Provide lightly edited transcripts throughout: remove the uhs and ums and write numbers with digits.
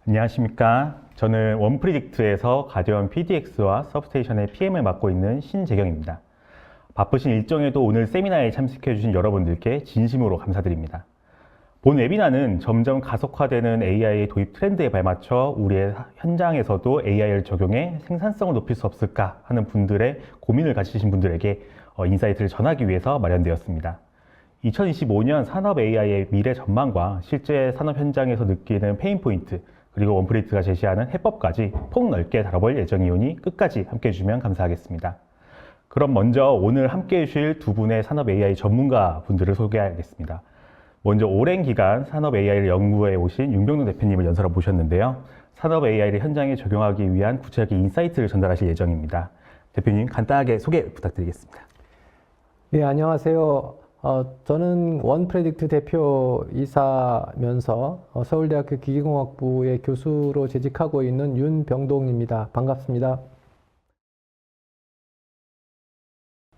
안녕하십니까. 저는 원프리딕트에서 가디언 PDX와 서브스테이션의 PM을 맡고 있는 신재경입니다. 바쁘신 일정에도 오늘 세미나에 참석해 주신 여러분들께 진심으로 감사드립니다. 본 웨비나는 점점 가속화되는 AI의 도입 트렌드에 발맞춰 우리의 현장에서도 AI를 적용해 생산성을 높일 수 없을까 하는 분들의 고민을 가지신 분들에게 인사이트를 전하기 위해서 마련되었습니다. 2025년 산업 AI의 미래 전망과 실제 산업 현장에서 느끼는 페인포인트, 그리고 원프리딕트가 제시하는 해법까지 폭넓게 다뤄볼 예정이오니 끝까지 함께 해주시면 감사하겠습니다. 그럼 먼저 오늘 함께 해주실 두 분의 산업 AI 전문가 분들을 소개하겠습니다. 먼저 오랜 기간 산업 AI를 연구해 오신 윤병동 대표님을 연설로 모셨는데요. 산업 AI를 현장에 적용하기 위한 구체적인 인사이트를 전달하실 예정입니다. 대표님 간단하게 소개 부탁드리겠습니다. 네, 안녕하세요. 저는 원프리딕트 대표이사면서 서울대학교 기계공학부의 교수로 재직하고 있는 윤병동입니다. 반갑습니다.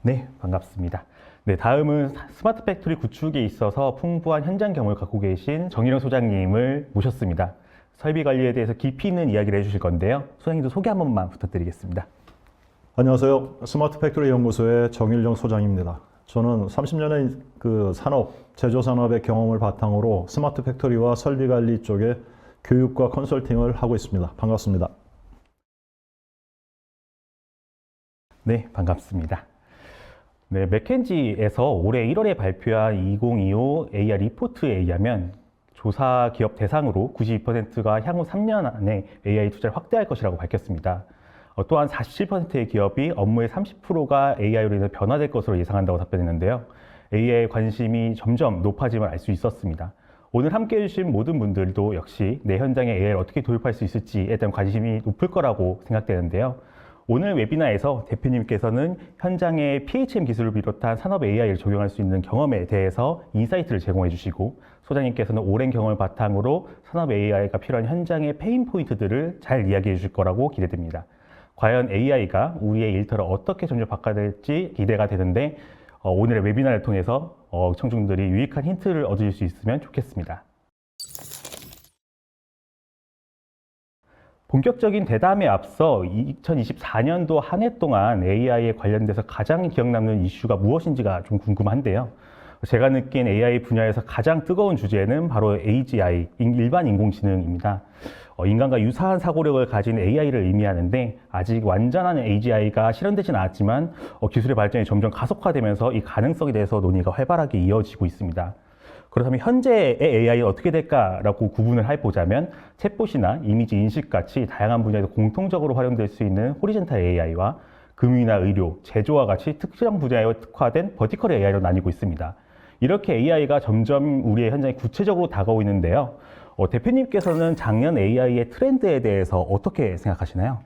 네, 반갑습니다. 네, 다음은 스마트 팩토리 구축에 있어서 풍부한 현장 경험을 갖고 계신 정일영 소장님을 모셨습니다. 설비 관리에 대해서 깊이 있는 이야기를 해주실 건데요. 소장님도 소개 한 번만 부탁드리겠습니다. 안녕하세요. 스마트 팩토리 연구소의 정일영 소장입니다. 저는 30년의 제조 산업의 경험을 바탕으로 스마트 팩토리와 설비 관리 쪽에 교육과 컨설팅을 하고 있습니다. 반갑습니다. 네, 반갑습니다. 네, 맥켄지에서 올해 1월에 발표한 2025 AI 리포트에 의하면 조사 기업 대상으로 92%가 향후 3년 안에 AI 투자를 확대할 것이라고 밝혔습니다. 또한 47%의 기업이 업무의 30%가 AI로 인해 변화될 것으로 예상한다고 답변했는데요. AI에 관심이 점점 높아짐을 알 수 있었습니다. 오늘 함께 해주신 모든 분들도 역시 내 현장에 AI를 어떻게 도입할 수 있을지에 대한 관심이 높을 거라고 생각되는데요. 오늘 웨비나에서 대표님께서는 현장의 PHM 기술을 비롯한 산업 AI를 적용할 수 있는 경험에 대해서 인사이트를 제공해 주시고, 소장님께서는 오랜 경험을 바탕으로 산업 AI가 필요한 현장의 페인 포인트들을 잘 이야기해 주실 거라고 기대됩니다. 과연 AI가 우리의 일터를 어떻게 점점 바꿔낼지 기대가 되는데 오늘의 웨비나를 통해서 청중들이 유익한 힌트를 얻으실 수 있으면 좋겠습니다. 본격적인 대담에 앞서 2024년도 한 해 동안 AI에 관련돼서 가장 기억 남는 이슈가 무엇인지가 좀 궁금한데요. 제가 느낀 AI 분야에서 가장 뜨거운 주제는 바로 AGI, 일반 인공지능입니다. 인간과 유사한 사고력을 가진 AI를 의미하는데 아직 완전한 AGI가 실현되진 않았지만 기술의 발전이 점점 가속화되면서 이 가능성에 대해서 논의가 활발하게 이어지고 있습니다. 그렇다면 현재의 AI는 어떻게 될까라고 구분을 해보자면 챗봇이나 이미지 인식 같이 다양한 분야에서 공통적으로 활용될 수 있는 호리젠탈 AI와 금융이나 의료, 제조와 같이 특정 분야에 특화된 버티컬 AI로 나뉘고 있습니다. 이렇게 AI가 점점 우리의 현장에 구체적으로 다가오고 있는데요. 대표님께서는 작년 AI의 트렌드에 대해서 어떻게 생각하시나요?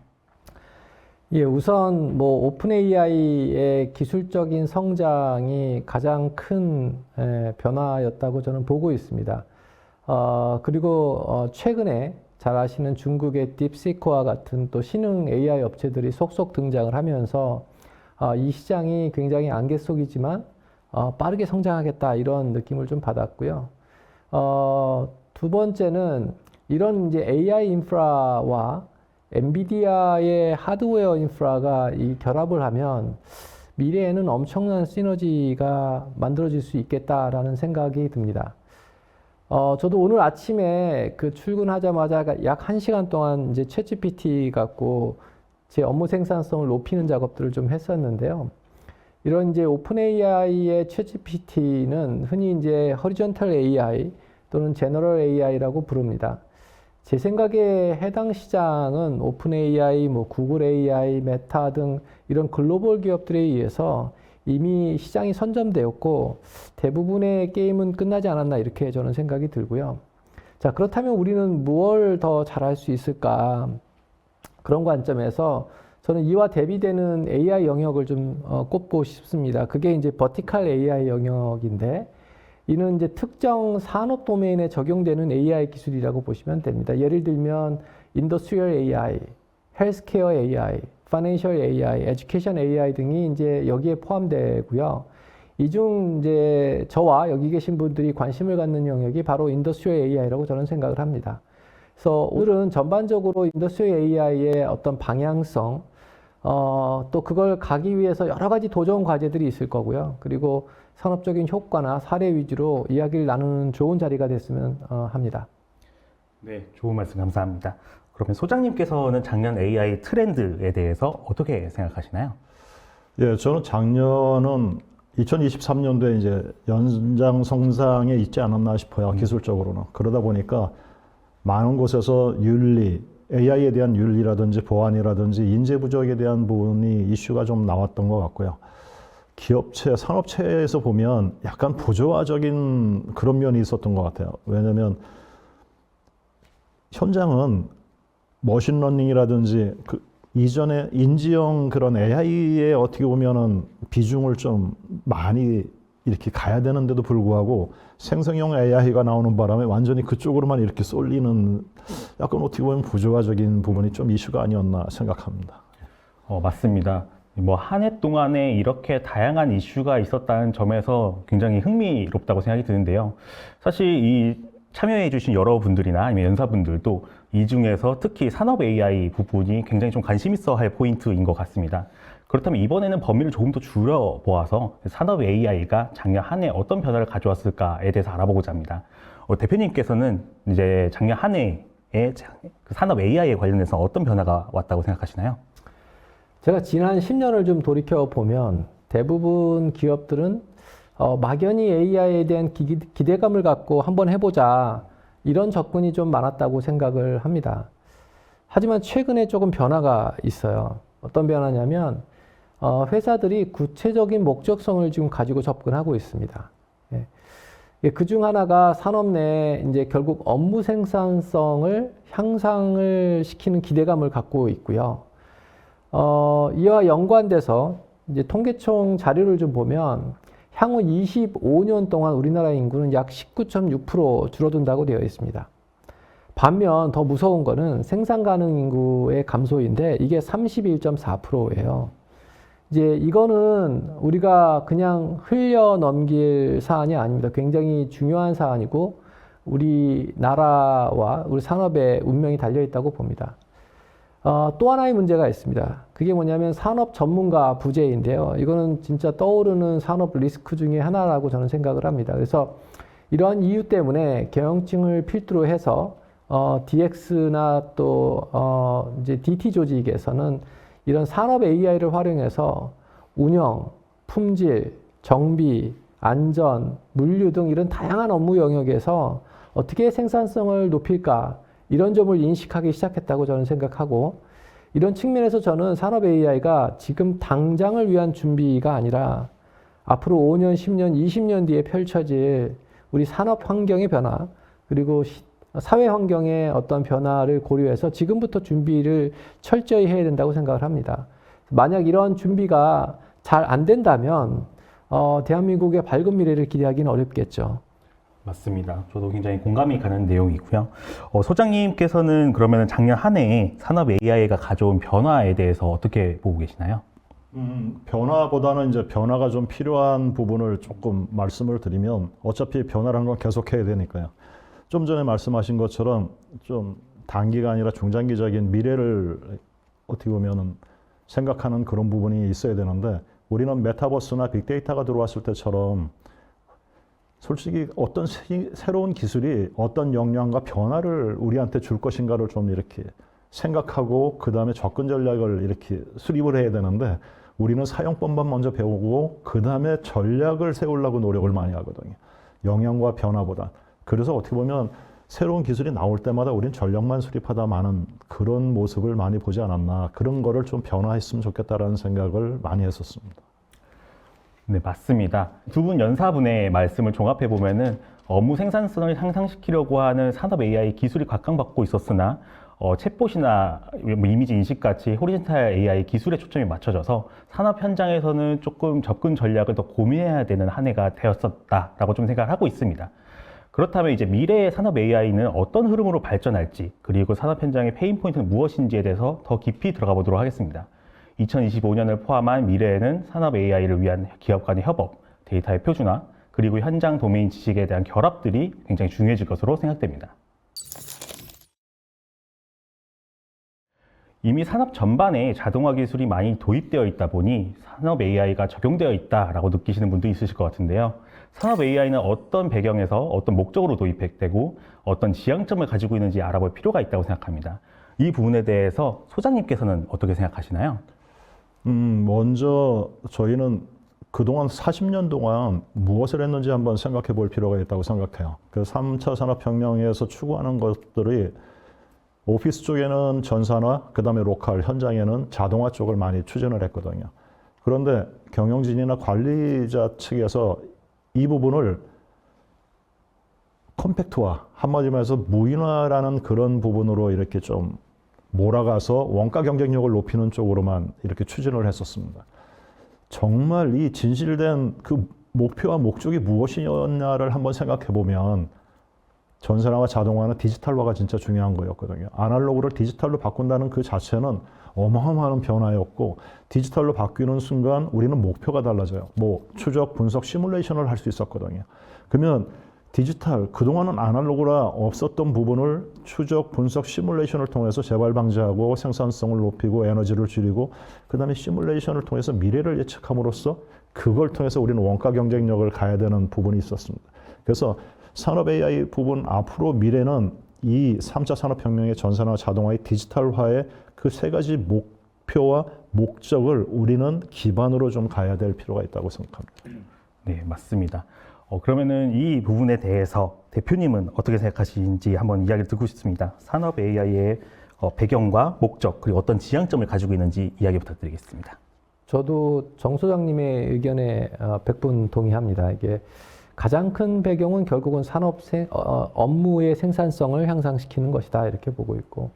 예, 우선 오픈 AI의 기술적인 성장이 가장 큰 변화였다고 저는 보고 있습니다. 그리고 최근에 잘 아시는 중국의 딥시크와 같은 또 신흥 AI 업체들이 속속 등장을 하면서 이 시장이 굉장히 안개 속이지만 빠르게 성장하겠다 이런 느낌을 좀 받았고요. 두 번째는 이런 이제 AI 인프라와 엔비디아의 하드웨어 인프라가 이 결합을 하면 미래에는 엄청난 시너지가 만들어질 수 있겠다라는 생각이 듭니다. 저도 오늘 아침에 출근하자마자 약 1시간 동안 이제 챗GPT 갖고 제 업무 생산성을 높이는 작업들을 좀 했었는데요. 이런 이제 오픈 AI의 챗GPT는 흔히 이제 허리존탈 AI 또는 제너럴 AI라고 부릅니다. 제 생각에 해당 시장은 오픈 AI, 구글 AI, 메타 등 이런 글로벌 기업들에 의해서 이미 시장이 선점되었고 대부분의 게임은 끝나지 않았나 이렇게 저는 생각이 들고요. 자, 그렇다면 우리는 무엇을 더 잘할 수 있을까? 그런 관점에서 저는 이와 대비되는 AI 영역을 좀 꼽고 싶습니다. 그게 이제 버티컬 AI 영역인데 이는 이제 특정 산업 도메인에 적용되는 AI 기술이라고 보시면 됩니다. 예를 들면 인더스트리얼 AI, 헬스케어 AI, 파이낸셜 AI, 에듀케이션 AI 등이 이제 여기에 포함되고요. 이 중 이제 저와 여기 계신 분들이 관심을 갖는 영역이 바로 인더스트리얼 AI라고 저는 생각을 합니다. 그래서 오늘은 전반적으로 인더스트리얼 AI의 어떤 방향성, 또 그걸 가기 위해서 여러 가지 도전 과제들이 있을 거고요. 그리고 산업적인 효과나 사례 위주로 이야기를 나누는 좋은 자리가 됐으면 합니다. 네, 좋은 말씀 감사합니다. 그러면 소장님께서는 작년 AI 트렌드에 대해서 어떻게 생각하시나요? 예, 저는 작년은 2023년도에 이제 연장성장에 있지 않았나 싶어요. 기술적으로는. 그러다 보니까 많은 곳에서 윤리, AI에 대한 윤리라든지 보안이라든지 인재 부족에 대한 부분이 이슈가 좀 나왔던 것 같고요. 기업체, 산업체에서 보면 약간 부조화적인 그런 면이 있었던 것 같아요. 왜냐하면 현장은 머신러닝이라든지 그 이전에 인지형 그런 AI에 어떻게 보면은 비중을 좀 많이 이렇게 가야 되는데도 불구하고 생성형 AI가 나오는 바람에 완전히 그쪽으로만 이렇게 쏠리는 약간 어떻게 보면 부조화적인 부분이 좀 이슈가 아니었나 생각합니다. 맞습니다. 뭐 한 해 동안에 이렇게 다양한 이슈가 있었다는 점에서 굉장히 흥미롭다고 생각이 드는데요. 사실 이 참여해 주신 여러분들이나 아니면 연사분들도 이 중에서 특히 산업 AI 부분이 굉장히 좀 관심 있어 할 포인트인 것 같습니다. 그렇다면 이번에는 범위를 조금 더 줄여 보아서 산업 AI가 작년 한 해 어떤 변화를 가져왔을까에 대해서 알아보고자 합니다. 대표님께서는 이제 작년 한 해에 그 산업 AI에 관련해서 어떤 변화가 왔다고 생각하시나요? 제가 지난 10년을 좀 돌이켜 보면 대부분 기업들은 막연히 AI에 대한 기대감을 갖고 한번 해보자 이런 접근이 좀 많았다고 생각을 합니다. 하지만 최근에 조금 변화가 있어요. 어떤 변화냐면 회사들이 구체적인 목적성을 지금 가지고 접근하고 있습니다. 그 중 하나가 산업 내에 이제 결국 업무 생산성을 향상을 시키는 기대감을 갖고 있고요. 이와 연관돼서 이제 통계청 자료를 좀 보면 향후 25년 동안 우리나라 인구는 약 19.6% 줄어든다고 되어 있습니다. 반면 더 무서운 거는 생산 가능 인구의 감소인데 이게 31.4%예요. 이제 이거는 우리가 그냥 흘려 넘길 사안이 아닙니다. 굉장히 중요한 사안이고 우리나라와 우리 산업의 운명이 달려 있다고 봅니다. 또 하나의 문제가 있습니다. 그게 뭐냐면 산업 전문가 부재인데요. 이거는 진짜 떠오르는 산업 리스크 중에 하나라고 저는 생각을 합니다. 그래서 이러한 이유 때문에 경영층을 필두로 해서 DX나 또 이제 DT 조직에서는 이런 산업 AI를 활용해서 운영, 품질, 정비, 안전, 물류 등 이런 다양한 업무 영역에서 어떻게 생산성을 높일까 이런 점을 인식하기 시작했다고 저는 생각하고 이런 측면에서 저는 산업 AI가 지금 당장을 위한 준비가 아니라 앞으로 5년, 10년, 20년 뒤에 펼쳐질 우리 산업 환경의 변화 그리고 사회 환경의 어떤 변화를 고려해서 지금부터 준비를 철저히 해야 된다고 생각을 합니다. 만약 이런 준비가 잘 안 된다면 대한민국의 밝은 미래를 기대하기는 어렵겠죠. 맞습니다. 저도 굉장히 공감이 가는 내용이고요. 소장님께서는 그러면 작년 한 해에 산업 AI가 가져온 변화에 대해서 어떻게 보고 계시나요? 변화보다는 이제 변화가 좀 필요한 부분을 조금 말씀을 드리면 어차피 변화라는 건 계속해야 되니까요. 좀 전에 말씀하신 것처럼 좀 단기가 아니라 중장기적인 미래를 어떻게 보면은 생각하는 그런 부분이 있어야 되는데 우리는 메타버스나 빅데이터가 들어왔을 때처럼 솔직히 어떤 새로운 기술이 어떤 역량과 변화를 우리한테 줄 것인가를 좀 이렇게 생각하고 그 다음에 접근 전략을 이렇게 수립을 해야 되는데 우리는 사용법만 먼저 배우고 그 다음에 전략을 세우려고 노력을 많이 하거든요. 영향과 변화보다. 그래서 어떻게 보면 새로운 기술이 나올 때마다 우리는 전략만 수립하다 마는 그런 모습을 많이 보지 않았나. 그런 거를 좀 변화했으면 좋겠다라는 생각을 많이 했었습니다. 네, 맞습니다. 두 분 연사분의 말씀을 종합해 보면은 업무 생산성을 향상시키려고 하는 산업 AI 기술이 각광받고 있었으나 챗봇이나 뭐 이미지 인식 같이 호리젠탈 AI 기술에 초점이 맞춰져서 산업 현장에서는 조금 접근 전략을 더 고민해야 되는 한 해가 되었었다라고 좀 생각을 하고 있습니다. 그렇다면 이제 미래의 산업 AI는 어떤 흐름으로 발전할지 그리고 산업 현장의 페인 포인트는 무엇인지에 대해서 더 깊이 들어가 보도록 하겠습니다. 2025년을 포함한 미래에는 산업 AI를 위한 기업 간의 협업, 데이터의 표준화, 그리고 현장 도메인 지식에 대한 결합들이 굉장히 중요해질 것으로 생각됩니다. 이미 산업 전반에 자동화 기술이 많이 도입되어 있다 보니 산업 AI가 적용되어 있다라고 느끼시는 분도 있으실 것 같은데요. 산업 AI는 어떤 배경에서 어떤 목적으로 도입되고 어떤 지향점을 가지고 있는지 알아볼 필요가 있다고 생각합니다. 이 부분에 대해서 소장님께서는 어떻게 생각하시나요? 먼저 저희는 그동안 40년 동안 무엇을 했는지 한번 생각해 볼 필요가 있다고 생각해요. 그 3차 산업혁명에서 추구하는 것들이 오피스 쪽에는 전산화, 그 다음에 로컬, 현장에는 자동화 쪽을 많이 추진을 했거든요. 그런데 경영진이나 관리자 측에서 이 부분을 컴팩트화, 한마디로 해서 무인화라는 그런 부분으로 이렇게 좀 몰아가서 원가 경쟁력을 높이는 쪽으로만 이렇게 추진을 했었습니다. 정말 이 진실된 그 목표와 목적이 무엇이었냐를 한번 생각해 보면 전산화와 자동화는 디지털화가 진짜 중요한 거였거든요. 아날로그를 디지털로 바꾼다는 그 자체는 어마어마한 변화였고 디지털로 바뀌는 순간 우리는 목표가 달라져요. 뭐 추적, 분석, 시뮬레이션을 할 수 있었거든요. 그러면 디지털, 그동안은 아날로그라 없었던 부분을 추적, 분석, 시뮬레이션을 통해서 재발 방지하고 생산성을 높이고 에너지를 줄이고 그 다음에 시뮬레이션을 통해서 미래를 예측함으로써 그걸 통해서 우리는 원가 경쟁력을 가야 되는 부분이 있었습니다. 그래서 산업 AI 부분 앞으로 미래는 이 3차 산업혁명의 전산화, 자동화의 디지털화의 그 세 가지 목표와 목적을 우리는 기반으로 좀 가야 될 필요가 있다고 생각합니다. 네, 맞습니다. 그러면은 이 부분에 대해서 대표님은 어떻게 생각하시는지 한번 이야기를 듣고 싶습니다. 산업 AI의 배경과 목적 그리고 어떤 지향점을 가지고 있는지 이야기 부탁드리겠습니다. 저도 정 소장님의 의견에 100분 동의합니다. 이게 가장 큰 배경은 결국은 업무의 생산성을 향상시키는 것이다 이렇게 보고 있고,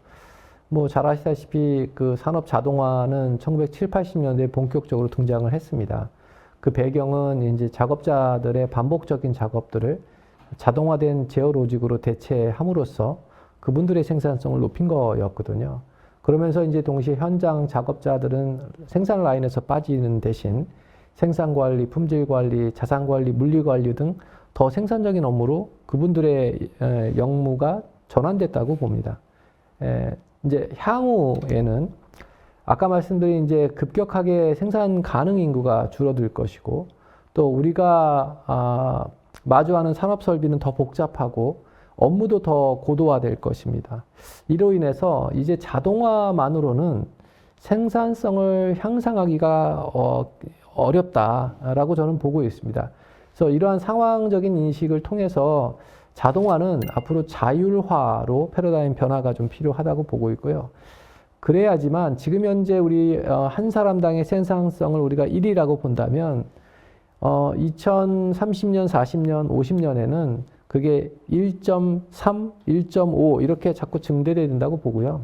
뭐 잘 아시다시피 그 산업 자동화는 1970, 80년대에 본격적으로 등장을 했습니다. 그 배경은 이제 작업자들의 반복적인 작업들을 자동화된 제어 로직으로 대체함으로써 그분들의 생산성을 높인 거였거든요. 그러면서 이제 동시에 현장 작업자들은 생산 라인에서 빠지는 대신 생산 관리, 품질 관리, 자산 관리, 물리 관리 등 더 생산적인 업무로 그분들의 역무가 전환됐다고 봅니다. 이제 향후에는 아까 말씀드린 이제 급격하게 생산 가능 인구가 줄어들 것이고 또 우리가 마주하는 산업 설비는 더 복잡하고 업무도 더 고도화될 것입니다. 이로 인해서 이제 자동화만으로는 생산성을 향상하기가 어렵다라고 저는 보고 있습니다. 그래서 이러한 상황적인 인식을 통해서 자동화는 앞으로 자율화로 패러다임 변화가 좀 필요하다고 보고 있고요. 그래야지만 지금 현재 우리 한 사람당의 생산성을 우리가 1이라고 본다면 2030년, 40년, 50년에는 그게 1.3, 1.5 이렇게 자꾸 증대돼야 된다고 보고요.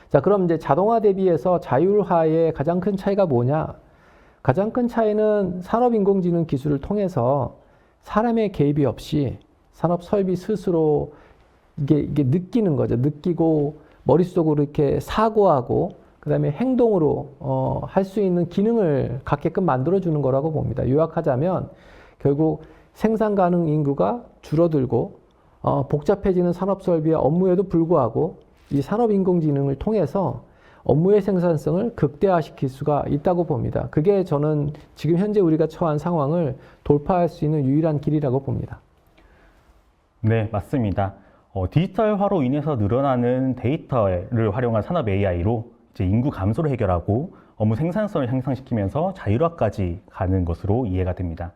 자, 그럼 이제 자동화 대비해서 자율화의 가장 큰 차이가 뭐냐? 가장 큰 차이는 산업인공지능 기술을 통해서 사람의 개입이 없이 산업 설비 스스로 이게 느끼는 거죠. 느끼고 머릿속으로 이렇게 사고하고 그다음에 행동으로 할 수 있는 기능을 갖게끔 만들어주는 거라고 봅니다. 요약하자면 결국 생산 가능 인구가 줄어들고 복잡해지는 산업 설비와 업무에도 불구하고 이 산업인공지능을 통해서 업무의 생산성을 극대화시킬 수가 있다고 봅니다. 그게 저는 지금 현재 우리가 처한 상황을 돌파할 수 있는 유일한 길이라고 봅니다. 네, 맞습니다. 디지털화로 인해서 늘어나는 데이터를 활용한 산업 AI로 이제 인구 감소를 해결하고 업무 생산성을 향상시키면서 자율화까지 가는 것으로 이해가 됩니다.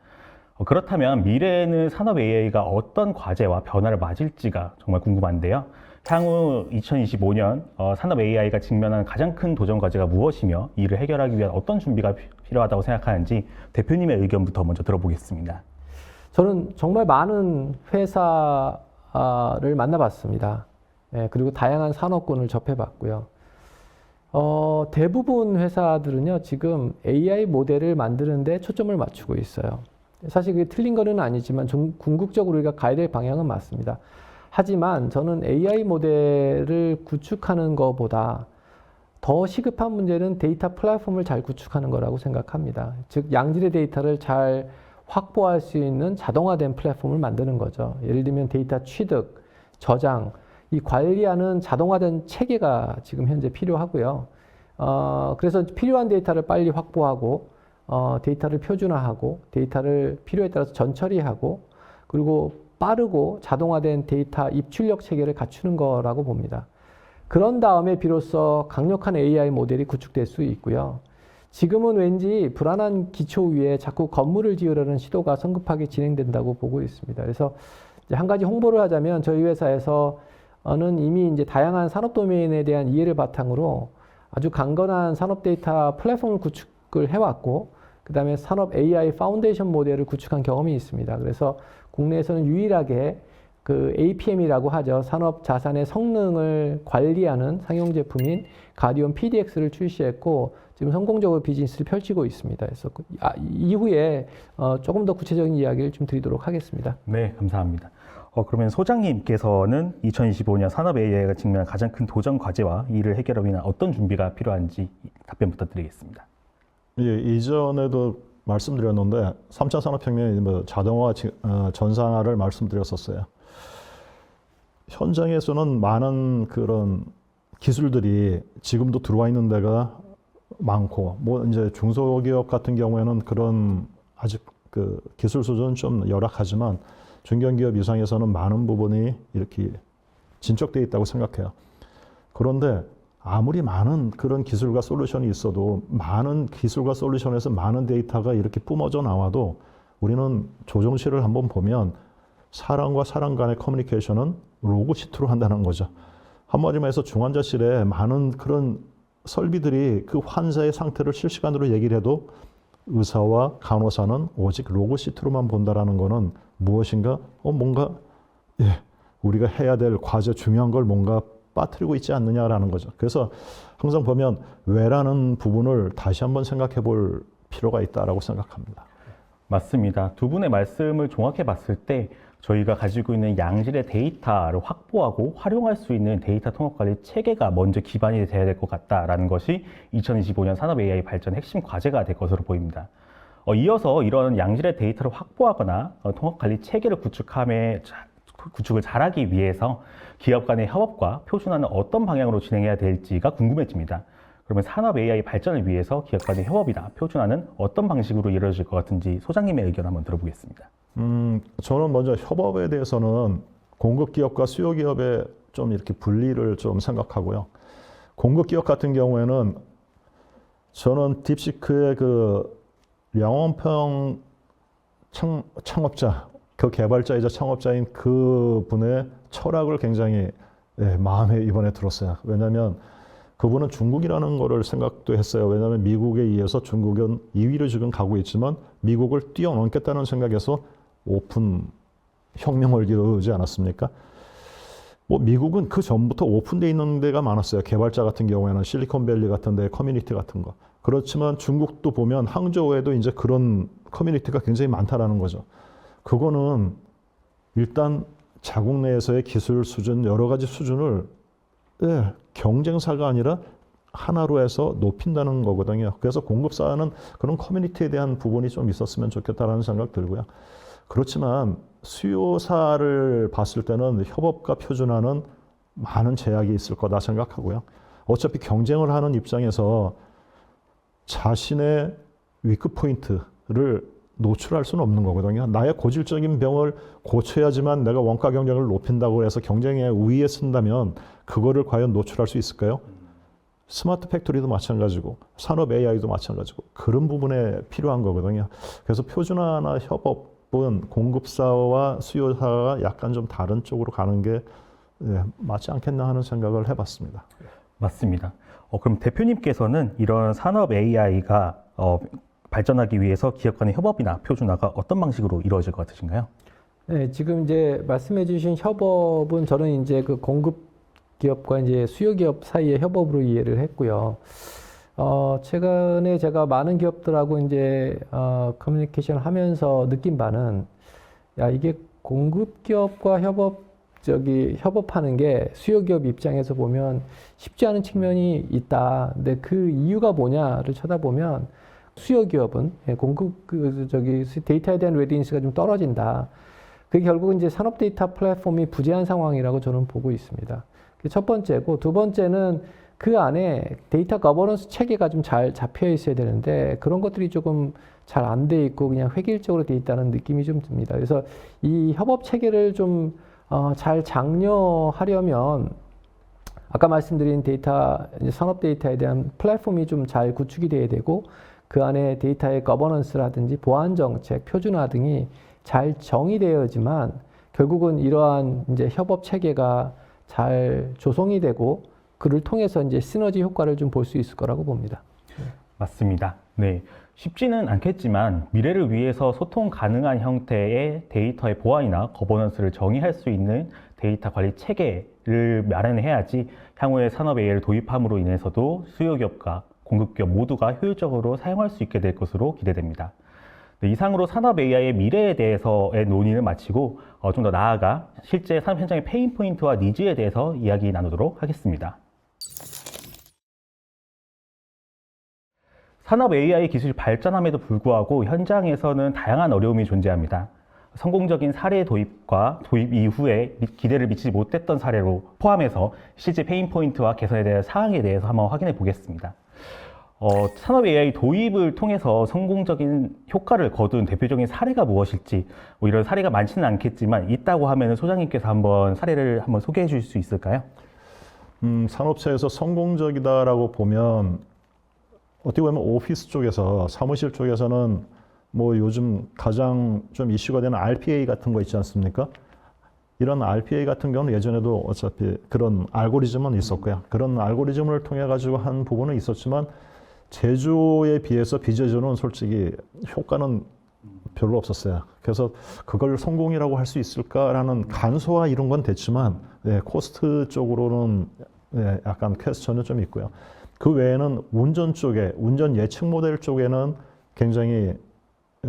그렇다면 미래에는 산업 AI가 어떤 과제와 변화를 맞을지가 정말 궁금한데요. 향후 2025년 산업 AI가 직면한 가장 큰 도전 과제가 무엇이며 이를 해결하기 위한 어떤 준비가 필요하다고 생각하는지 대표님의 의견부터 먼저 들어보겠습니다. 저는 정말 많은 회사를 만나봤습니다. 그리고 다양한 산업군을 접해봤고요. 대부분 회사들은요, 지금 AI 모델을 만드는 데 초점을 맞추고 있어요. 사실 그게 틀린 거는 아니지만 좀 궁극적으로 우리가 가야 될 방향은 맞습니다. 하지만 저는 AI 모델을 구축하는 것보다 더 시급한 문제는 데이터 플랫폼을 잘 구축하는 거라고 생각합니다. 즉, 양질의 데이터를 잘 확보할 수 있는 자동화된 플랫폼을 만드는 거죠. 예를 들면 데이터 취득, 저장, 이 관리하는 자동화된 체계가 지금 현재 필요하고요. 그래서 필요한 데이터를 빨리 확보하고, 데이터를 표준화하고, 데이터를 필요에 따라서 전처리하고, 그리고 빠르고 자동화된 데이터 입출력 체계를 갖추는 거라고 봅니다. 그런 다음에 비로소 강력한 AI 모델이 구축될 수 있고요. 지금은 왠지 불안한 기초 위에 자꾸 건물을 지으려는 시도가 성급하게 진행된다고 보고 있습니다. 그래서 이제 한 가지 홍보를 하자면 저희 회사에서는 이미 이제 다양한 산업 도메인에 대한 이해를 바탕으로 아주 강건한 산업 데이터 플랫폼을 구축을 해왔고, 그 다음에 산업 AI 파운데이션 모델을 구축한 경험이 있습니다. 그래서 국내에서는 유일하게 그 APM이라고 하죠. 산업 자산의 성능을 관리하는 상용 제품인 가디온 PDX를 출시했고, 지금 성공적으로 비즈니스를 펼치고 있습니다. 그래서 이후에 조금 더 구체적인 이야기를 좀 드리도록 하겠습니다. 네, 감사합니다. 그러면 소장님께서는 2025년 산업 AI가 직면한 가장 큰 도전 과제와 이를 해결하기 위한 어떤 준비가 필요한지 답변 부탁드리겠습니다. 예, 이전에도 말씀드렸는데 3차 산업혁명의 뭐 자동화, 전산화를 말씀드렸었어요. 현장에서는 많은 그런 기술들이 지금도 들어와 있는 데가 많고, 뭐 이제 중소기업 같은 경우에는 그런 아직 그 기술 수준은 좀 열악하지만 중견기업 이상에서는 많은 부분이 이렇게 진척되어 있다고 생각해요. 그런데 아무리 많은 그런 기술과 솔루션이 있어도 많은 기술과 솔루션에서 많은 데이터가 이렇게 뿜어져 나와도 우리는 조정실을 한번 보면 사람과 사람 간의 커뮤니케이션은 로그 시트로 한다는 거죠. 한마디로 해서 중환자실에 많은 그런 설비들이 그 환자의 상태를 실시간으로 얘기를 해도 의사와 간호사는 오직 로그 시트로만 본다라는 거는 무엇인가? 뭔가 우리가 해야 될 과제 중요한 걸 뭔가 빠뜨리고 있지 않느냐라는 거죠. 그래서 항상 보면 왜라는 부분을 다시 한번 생각해 볼 필요가 있다라고 생각합니다. 맞습니다. 두 분의 말씀을 종합해 봤을 때 저희가 가지고 있는 양질의 데이터를 확보하고 활용할 수 있는 데이터 통합관리 체계가 먼저 기반이 돼야 될 것 같다라는 것이 2025년 산업 AI 발전 핵심 과제가 될 것으로 보입니다. 이어서 이런 양질의 데이터를 확보하거나 통합관리 체계를 구축을 잘하기 위해서 기업 간의 협업과 표준화는 어떤 방향으로 진행해야 될지가 궁금해집니다. 그러면 산업 AI 발전을 위해서 기업 간의 협업이나 표준화는 어떤 방식으로 이루어질 것 같은지 소장님의 의견 한번 들어보겠습니다. 저는 먼저 협업에 대해서는 공급 기업과 수요 기업에 좀 이렇게 분리를 좀 생각하고요. 공급 기업 같은 경우에는 저는 딥시크의 그梁원평 창업자, 그 개발자이자 창업자인 그 분의 철학을 굉장히 마음에 이번에 들었어요. 왜냐하면 그분은 중국이라는 거를 생각도 했어요. 왜냐하면 미국에 의해서 중국은 2위를 지금 가고 있지만 미국을 뛰어넘겠다는 생각에서 오픈 혁명을 이루지 않았습니까? 뭐 미국은 그 전부터 오픈되어 있는 데가 많았어요. 개발자 같은 경우에는 실리콘밸리 같은 데 커뮤니티 같은 거. 그렇지만 중국도 보면 항저우에도 이제 그런 커뮤니티가 굉장히 많다라는 거죠. 그거는 일단 자국 내에서의 기술 수준, 여러 가지 수준을 경쟁사가 아니라 하나로 해서 높인다는 거거든요. 그래서 공급사는 그런 커뮤니티에 대한 부분이 좀 있었으면 좋겠다라는 생각 들고요. 그렇지만 수요사를 봤을 때는 협업과 표준화는 많은 제약이 있을 거다 생각하고요. 어차피 경쟁을 하는 입장에서 자신의 위크 포인트를 노출할 수는 없는 거거든요. 나의 고질적인 병을 고쳐야지만 내가 원가 경쟁을 높인다고 해서 경쟁의 우위에 쓴다면 그거를 과연 노출할 수 있을까요? 스마트 팩토리도 마찬가지고 산업 AI도 마찬가지고 그런 부분에 필요한 거거든요. 그래서 표준화나 협업은 공급사와 수요사가 약간 좀 다른 쪽으로 가는 게 맞지 않겠나 하는 생각을 해봤습니다. 맞습니다. 그럼 대표님께서는 이런 산업 AI가 발전하기 위해서 기업 간의 협업이나 표준화가 어떤 방식으로 이루어질 것 같으신가요? 네, 지금 이제 말씀해주신 협업은 저는 이제 그 공급 기업과 이제 수요 기업 사이의 협업으로 이해를 했고요. 최근에 제가 많은 기업들하고 이제 커뮤니케이션을 하면서 느낀 바는 이게 공급 기업과 협업하는 게 수요 기업 입장에서 보면 쉽지 않은 측면이 있다. 근데 그 이유가 뭐냐를 쳐다보면 수요 기업은 공급 데이터에 대한 레디니스가 좀 떨어진다. 그게 결국은 이제 산업 데이터 플랫폼이 부재한 상황이라고 저는 보고 있습니다. 그게 첫 번째고, 두 번째는 그 안에 데이터 거버넌스 체계가 좀 잘 잡혀 있어야 되는데 그런 것들이 조금 잘 안 돼 있고 그냥 획일적으로 돼 있다는 느낌이 좀 듭니다. 그래서 이 협업 체계를 좀 잘 장려하려면 아까 말씀드린 데이터, 산업 데이터에 대한 플랫폼이 좀 잘 구축이 돼야 되고 그 안에 데이터의 거버넌스라든지 보안 정책, 표준화 등이 잘 정의되어야지만 결국은 이러한 이제 협업 체계가 잘 조성이 되고 그를 통해서 이제 시너지 효과를 좀 볼 수 있을 거라고 봅니다. 맞습니다. 네. 쉽지는 않겠지만 미래를 위해서 소통 가능한 형태의 데이터의 보안이나 거버넌스를 정의할 수 있는 데이터 관리 체계를 마련해야지 향후에 산업 AI를 도입함으로 인해서도 수요기업과 공급기업 모두가 효율적으로 사용할 수 있게 될 것으로 기대됩니다. 네, 이상으로 산업 AI의 미래에 대해서의 논의를 마치고 좀 더 나아가 실제 산업 현장의 페인 포인트와 니즈에 대해서 이야기 나누도록 하겠습니다. 산업 AI 기술이 발전함에도 불구하고 현장에서는 다양한 어려움이 존재합니다. 성공적인 사례 도입과 도입 이후에 기대를 미치지 못했던 사례로 포함해서 실제 페인 포인트와 개선에 대한 사항에 대해서 한번 확인해 보겠습니다. 산업 AI 도입을 통해서 성공적인 효과를 거둔 대표적인 사례가 무엇일지, 뭐 이런 사례가 많지는 않겠지만 있다고 하면 소장님께서 한번 사례를 한번 소개해 주실 수 있을까요? 산업체에서 성공적이다라고 보면 어떻게 보면 오피스 쪽에서, 사무실 쪽에서는 뭐 요즘 가장 좀 이슈가 되는 RPA 같은 거 있지 않습니까? 이런 RPA 같은 경우는 예전에도 어차피 그런 알고리즘은 있었고요. 그런 알고리즘을 통해 가지고 한 부분은 있었지만 제조에 비해서 비제조는 솔직히 효과는 별로 없었어요. 그래서 그걸 성공이라고 할 수 있을까라는 간소화 이런 건 됐지만 코스트 쪽으로는 약간 퀘스천은 좀 있고요. 그 외에는 운전 쪽에, 운전 예측 모델 쪽에는 굉장히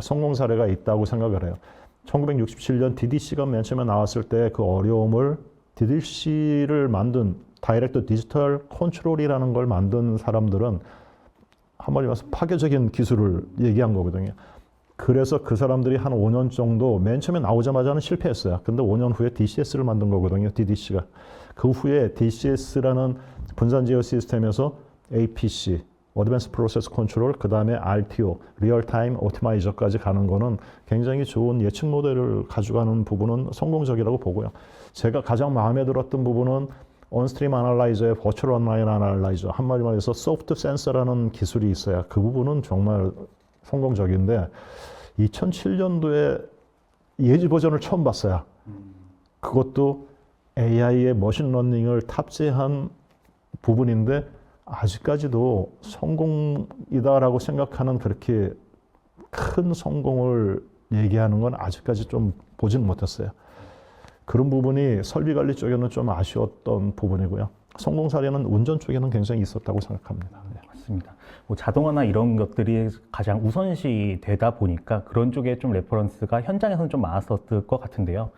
성공 사례가 있다고 생각을 해요. 1967년 DDC가 맨 처음에 나왔을 때 그 어려움을 DDC를 만든 다이렉트 디지털 컨트롤이라는 걸 만든 사람들은 한마디로 말해서 파괴적인 기술을 얘기한 거거든요. 그래서 그 사람들이 한 5년 정도 맨 처음에 나오자마자는 실패했어요. 근데 5년 후에 DCS를 만든 거거든요, DDC가. 그 후에 DCS라는 분산 제어 시스템에서 APC, Advanced Process Control, 그 다음에 RTO, Real Time Optimize까지 가는 거는 굉장히 좋은 예측 모델을 가져가는 부분은 성공적이라고 보고요. 제가 가장 마음에 들었던 부분은 온스트림 애널라이저의 버추얼 온라인 애널라이저, 한마디로 말해서 소프트 센서라는 기술이 있어요. 그 부분은 정말 성공적인데 2007년도에 예지 버전을 처음 봤어요. 그것도 AI의 머신러닝을 탑재한 부분인데 아직까지도 성공이다라고 생각하는 그렇게 큰 성공을 얘기하는 건 아직까지 좀 보진 못했어요. 그런 부분이 설비관리 쪽에는 좀 아쉬웠던 부분이고요. 성공 사례는 운전 쪽에는 굉장히 있었다고 생각합니다. 맞습니다. 뭐 자동화나 이런 것들이 가장 우선시 되다 보니까 그런 쪽에 좀 레퍼런스가 현장에서는 좀 많았을 것 같은데요.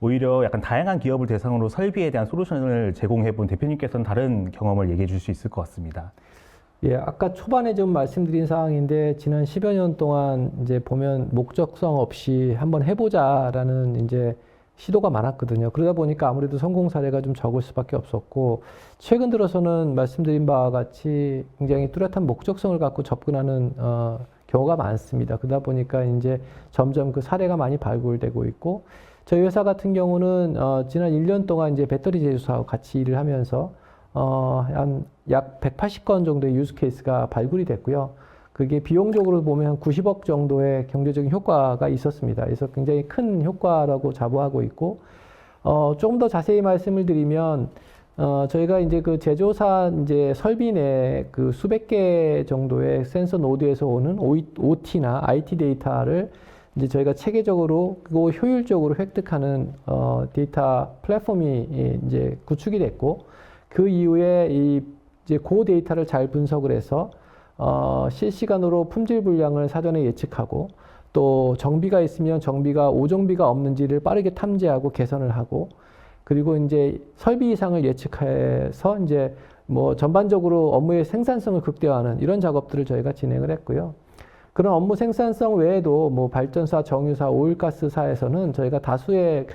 오히려 약간 다양한 기업을 대상으로 설비에 대한 솔루션을 제공해 본 대표님께서는 다른 경험을 얘기해 줄 수 있을 것 같습니다. 예, 아까 초반에 좀 말씀드린 사항인데 지난 10여 년 동안 이제 보면 목적성 없이 한번 해보자라는 이제 시도가 많았거든요. 그러다 보니까 아무래도 성공 사례가 좀 적을 수밖에 없었고 최근 들어서는 말씀드린 바와 같이 굉장히 뚜렷한 목적성을 갖고 접근하는 경우가 많습니다. 그러다 보니까 이제 점점 그 사례가 많이 발굴되고 있고 저희 회사 같은 경우는 지난 1년 동안 이제 배터리 제조사하고 같이 일을 하면서 한 약 180건 정도의 유즈 케이스가 발굴이 됐고요. 그게 비용적으로 보면 한 90억 정도의 경제적인 효과가 있었습니다. 그래서 굉장히 큰 효과라고 자부하고 있고, 조금 더 자세히 말씀을 드리면, 저희가 이제 그 제조사 이제 설비 내 그 수백 개 정도의 센서 노드에서 오는 OT나 IT 데이터를 이제 저희가 체계적으로 그리고 효율적으로 획득하는 데이터 플랫폼이 이제 구축이 됐고, 그 이후에 이제 그 데이터를 잘 분석을 해서 실시간으로 품질 불량을 사전에 예측하고 또 정비가 있으면 정비가 오정비가 없는지를 빠르게 탐지하고 개선을 하고 그리고 이제 설비 이상을 예측해서 이제 뭐 전반적으로 업무의 생산성을 극대화하는 이런 작업들을 저희가 진행을 했고요. 그런 업무 생산성 외에도 뭐 발전사, 정유사, 오일가스사에서는 저희가 다수의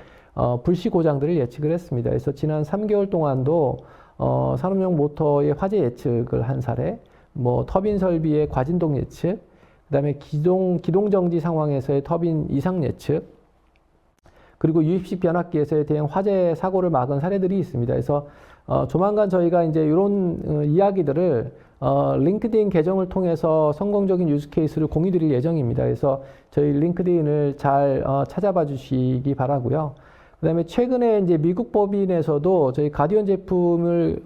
불시 고장들을 예측을 했습니다. 그래서 지난 3개월 동안도 산업용 모터의 화재 예측을 한 사례, 뭐 터빈 설비의 과진동 예측, 그다음에 기동 정지 상황에서의 터빈 이상 예측, 그리고 유입식 변압기에서의 대형 화재 사고를 막은 사례들이 있습니다. 그래서 조만간 저희가 이제 이런 이야기들을 링크드인 계정을 통해서 성공적인 유즈 케이스를 공유드릴 예정입니다. 그래서 저희 링크드인을 잘 찾아봐 주시기 바라고요. 그다음에 최근에 이제 미국 법인에서도 저희 가디언 제품을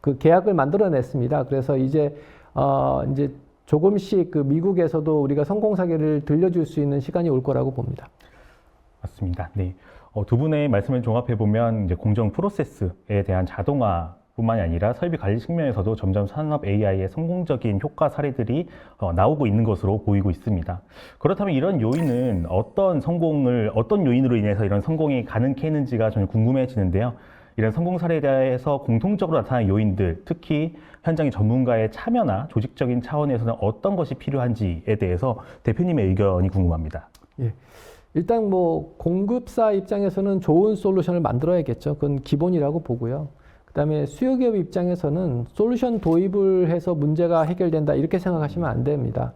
그 계약을 만들어냈습니다. 그래서 이제 조금씩 그 미국에서도 우리가 성공 사례를 들려줄 수 있는 시간이 올 거라고 봅니다. 맞습니다. 네. 두 분의 말씀을 종합해 보면 이제 공정 프로세스에 대한 자동화뿐만이 아니라 설비 관리 측면에서도 점점 산업 AI의 성공적인 효과 사례들이 나오고 있는 것으로 보이고 있습니다. 그렇다면 이런 요인은 어떤 요인으로 인해서 이런 성공이 가능했는지가 좀 궁금해지는데요. 이런 성공 사례에 대해서 공통적으로 나타나는 요인들, 특히 현장의 전문가의 참여나 조직적인 차원에서는 어떤 것이 필요한지에 대해서 대표님의 의견이 궁금합니다. 예. 일단 뭐 공급사 입장에서는 좋은 솔루션을 만들어야겠죠. 그건 기본이라고 보고요. 그다음에 수요기업 입장에서는 솔루션 도입을 해서 문제가 해결된다 이렇게 생각하시면 안 됩니다.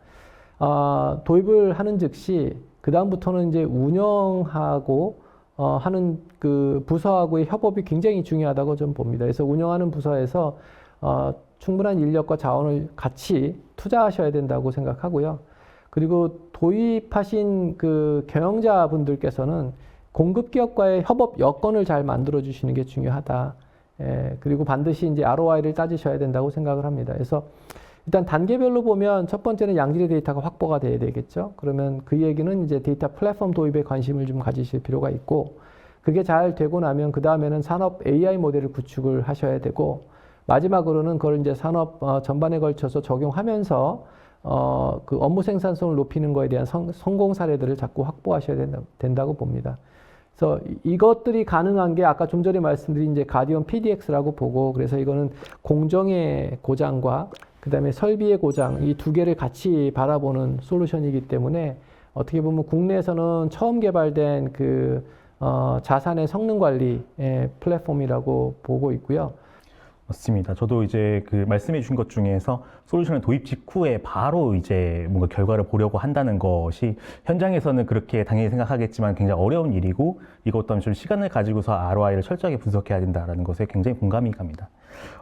도입을 하는 즉시 그 다음부터는 이제 운영하고 하는 그 부서하고의 협업이 굉장히 중요하다고 좀 봅니다. 그래서 운영하는 부서에서 충분한 인력과 자원을 같이 투자하셔야 된다고 생각하고요. 그리고 도입하신 그 경영자분들께서는 공급기업과의 협업 여건을 잘 만들어 주시는 게 중요하다. 그리고 반드시 이제 ROI를 따지셔야 된다고 생각을 합니다. 그래서 일단 단계별로 보면 첫 번째는 양질의 데이터가 확보가 돼야 되겠죠. 그러면 그 얘기는 이제 데이터 플랫폼 도입에 관심을 좀 가지실 필요가 있고, 그게 잘 되고 나면 그 다음에는 산업 AI 모델을 구축을 하셔야 되고, 마지막으로는 그걸 이제 산업 전반에 걸쳐서 적용하면서 그 업무 생산성을 높이는 거에 대한 성공 사례들을 자꾸 확보하셔야 된다고 봅니다. 그래서 이것들이 가능한 게 아까 좀 전에 말씀드린 이제 가디언 PDX라고 보고, 그래서 이거는 공정의 고장과 그다음에 설비의 고장 이 두 개를 같이 바라보는 솔루션이기 때문에 어떻게 보면 국내에서는 처음 개발된 그 자산의 성능 관리 플랫폼이라고 보고 있고요. 맞습니다. 저도 이제 그 말씀해 주신 것 중에서 솔루션을 도입 직후에 바로 이제 뭔가 결과를 보려고 한다는 것이 현장에서는 그렇게 당연히 생각하겠지만 굉장히 어려운 일이고, 이것 또한 좀 시간을 가지고서 ROI를 철저하게 분석해야 된다는 것에 굉장히 공감이 갑니다.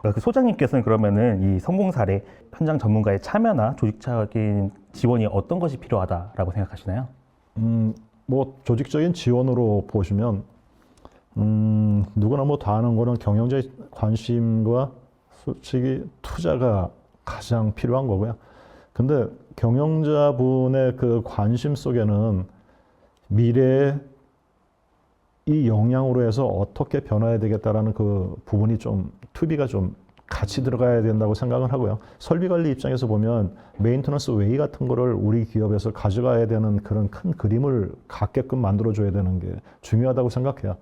그 소장님께서는 그러면은 이 성공 사례, 현장 전문가의 참여나 조직적인 지원이 어떤 것이 필요하다라고 생각하시나요? 뭐 조직적인 지원으로 보시면 누구나 뭐 다 아는 거는 경영자의 관심과 솔직히 투자가 가장 필요한 거고요. 근데 경영자분의 그 관심 속에는 미래에 이 영향으로 해서 어떻게 변화해야 되겠다라는 그 부분이 좀 투비가 좀 같이 들어가야 된다고 생각을 하고요. 설비관리 입장에서 보면 메인터넌스 웨이 같은 거를 우리 기업에서 가져가야 되는 그런 큰 그림을 갖게끔 만들어줘야 되는 게 중요하다고 생각해요.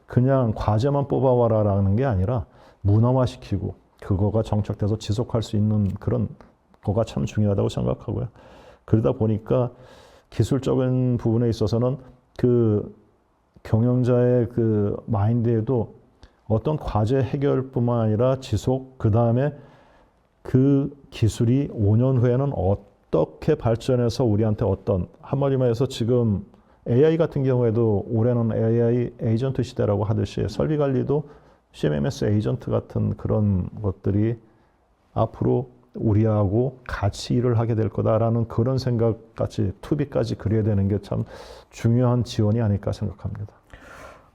그냥 과제만 뽑아와라라는 게 아니라 문화화시키고 그거가 정착돼서 지속할 수 있는 그런 거가 참 중요하다고 생각하고요. 그러다 보니까 기술적인 부분에 있어서는 그 경영자의 그 마인드에도 어떤 과제 해결뿐만 아니라 지속, 그 다음에 그 기술이 5년 후에는 어떻게 발전해서 우리한테 어떤, 한마디만 해서 지금 AI 같은 경우에도 올해는 AI 에이전트 시대라고 하듯이 설비 관리도 CMMS 에이전트 같은 그런 것들이 앞으로 우리하고 같이 일을 하게 될 거다라는 그런 생각까지 투비까지 그려야 되는 게 참 중요한 지원이 아닐까 생각합니다.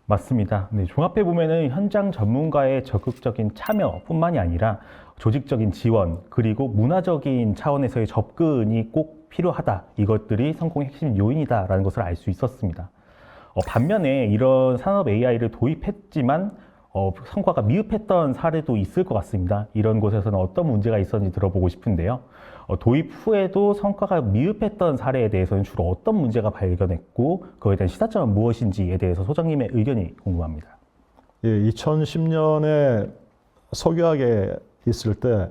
맞습니다. 네, 종합해 보면은 현장 전문가의 적극적인 참여뿐만이 아니라 조직적인 지원, 그리고 문화적인 차원에서의 접근이 꼭 필요하다. 이것들이 성공의 핵심 요인이다라는 것을 알 수 있었습니다. 반면에 이런 산업 AI를 도입했지만 성과가 미흡했던 사례도 있을 것 같습니다. 이런 곳에서는 어떤 문제가 있었는지 들어보고 싶은데요. 도입 후에도 성과가 미흡했던 사례에 대해서는 주로 어떤 문제가 발견했고 그거에 대한 시사점은 무엇인지에 대해서 소장님의 의견이 궁금합니다. 예, 2010년에 석유학에 있을 때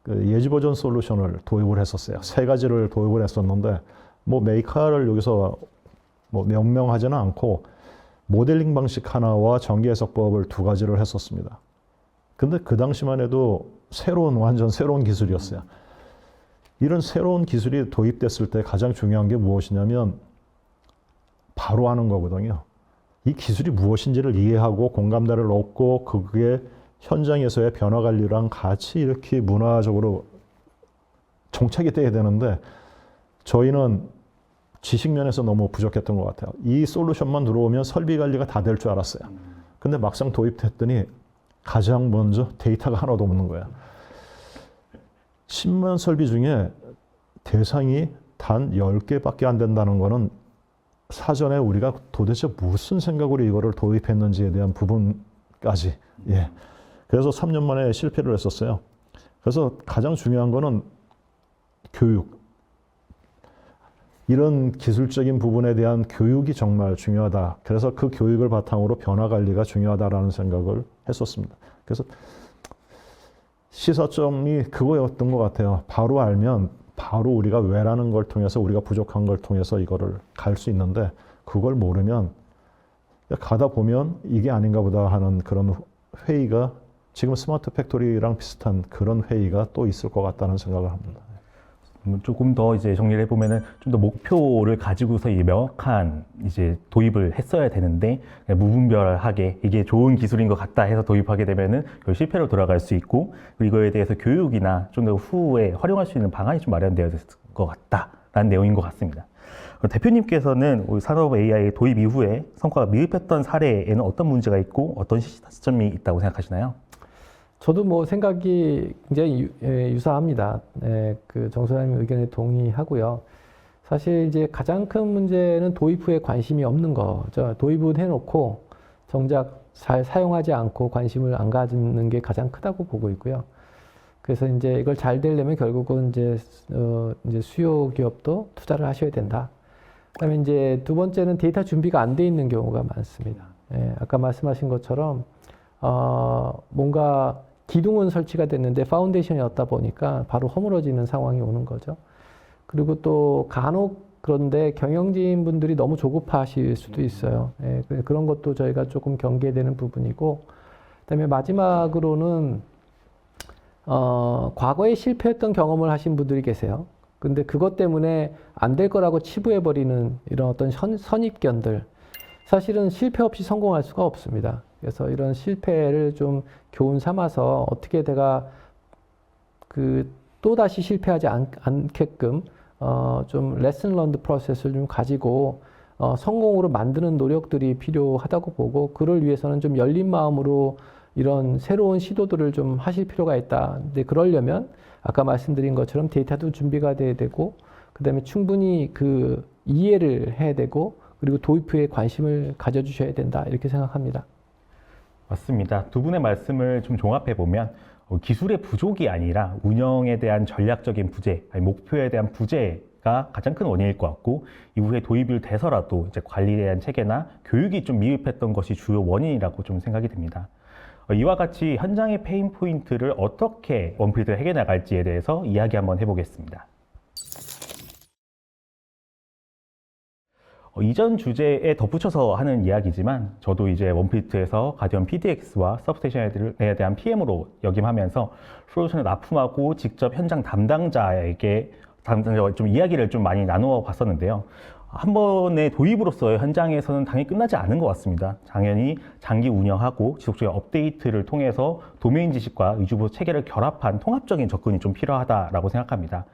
그 예지 버전 솔루션을 도입을 했었어요. 세 가지를 도입을 했었는데 뭐 메이커를 여기서 뭐 명명하지는 않고 모델링 방식 하나와 전기 해석법을 두 가지를 했었습니다. 근데 그 당시만 해도 완전 새로운 기술이었어요. 이런 새로운 기술이 도입됐을 때 가장 중요한 게 무엇이냐면 바로 하는 거거든요. 이 기술이 무엇인지를 이해하고 공감대를 얻고 그게 현장에서의 변화 관리랑 같이 이렇게 문화적으로 정착이 돼야 되는데 저희는 지식면에서 너무 부족했던 것 같아요. 이 솔루션만 들어오면 설비 관리가 다 될 줄 알았어요. 근데 막상 도입했더니 가장 먼저 데이터가 하나도 없는 거야. 10만 설비 중에 대상이 단 10개밖에 안 된다는 거는 사전에 우리가 도대체 무슨 생각으로 이거를 도입했는지에 대한 부분까지. 예. 그래서 3년 만에 실패를 했었어요. 그래서 가장 중요한 거는 교육. 이런 기술적인 부분에 대한 교육이 정말 중요하다. 그래서 그 교육을 바탕으로 변화 관리가 중요하다라는 생각을 했었습니다. 그래서 시사점이 그거였던 것 같아요. 바로 알면 바로 우리가 왜라는 걸 통해서 우리가 부족한 걸 통해서 이거를 갈 수 있는데 그걸 모르면 가다 보면 이게 아닌가 보다 하는 그런 회의가 지금 스마트 팩토리랑 비슷한 그런 회의가 또 있을 것 같다는 생각을 합니다. 조금 더 이제 정리를 해보면은 좀 더 목표를 가지고서 이 명확한 이제 도입을 했어야 되는데 그냥 무분별하게 이게 좋은 기술인 것 같다 해서 도입하게 되면은 결국 실패로 돌아갈 수 있고 그리고 이거에 대해서 교육이나 좀 더 후에 활용할 수 있는 방안이 좀 마련되어야 될 것 같다라는 내용인 것 같습니다. 대표님께서는 우리 산업 AI 도입 이후에 성과가 미흡했던 사례에는 어떤 문제가 있고 어떤 시점이 있다고 생각하시나요? 저도 뭐 생각이 굉장히 유사합니다. 그 정소장님 의견에 동의하고요. 사실 이제 가장 큰 문제는 도입 후에 관심이 없는 거죠. 도입은 해놓고 정작 잘 사용하지 않고 관심을 안 가지는 게 가장 크다고 보고 있고요. 그래서 이제 이걸 잘 되려면 결국은 이제 수요 기업도 투자를 하셔야 된다. 그다음에 이제 두 번째는 데이터 준비가 안 돼 있는 경우가 많습니다. 아까 말씀하신 것처럼 뭔가 기둥은 설치가 됐는데 파운데이션이 없다 보니까 바로 허물어지는 상황이 오는 거죠. 그리고 또 간혹 그런데 경영진 분들이 너무 조급하실 수도 있어요. 그런 것도 저희가 조금 경계되는 부분이고, 그다음에 마지막으로는 과거에 실패했던 경험을 하신 분들이 계세요. 근데 그것 때문에 안 될 거라고 치부해버리는 이런 어떤 선입견들. 사실은 실패 없이 성공할 수가 없습니다. 그래서 이런 실패를 좀 교훈 삼아서 어떻게 내가 또다시 실패하지 않게끔 좀 레슨 런드 프로세스를 좀 가지고 성공으로 만드는 노력들이 필요하다고 보고, 그를 위해서는 좀 열린 마음으로 이런 새로운 시도들을 좀 하실 필요가 있다. 근데 그러려면 아까 말씀드린 것처럼 데이터도 준비가 돼야 되고, 그 다음에 충분히 그 이해를 해야 되고, 그리고 도입 후에 관심을 가져주셔야 된다. 이렇게 생각합니다. 맞습니다. 두 분의 말씀을 좀 종합해 보면 기술의 부족이 아니라 운영에 대한 전략적인 부재, 아니 목표에 대한 부재가 가장 큰 원인일 것 같고, 이후에 도입이 돼서라도 이제 관리에 대한 체계나 교육이 좀 미흡했던 것이 주요 원인이라고 좀 생각이 듭니다. 이와 같이 현장의 페인 포인트를 어떻게 원필드가 해결해 나갈지에 대해서 이야기 한번 해보겠습니다. 이전 주제에 덧붙여서 하는 이야기지만 저도 이제 원필트에서 가디언 PDX와 서브스테이션에 대한 PM으로 역임하면서 솔루션을 납품하고 직접 현장 담당자에게 좀 이야기를 좀 많이 나누어 봤었는데요. 한 번의 도입으로서의 현장에서는 당연히 끝나지 않은 것 같습니다. 당연히 장기 운영하고 지속적인 업데이트를 통해서 도메인 지식과 위주보 체계를 결합한 통합적인 접근이 좀 필요하다라고 생각합니다.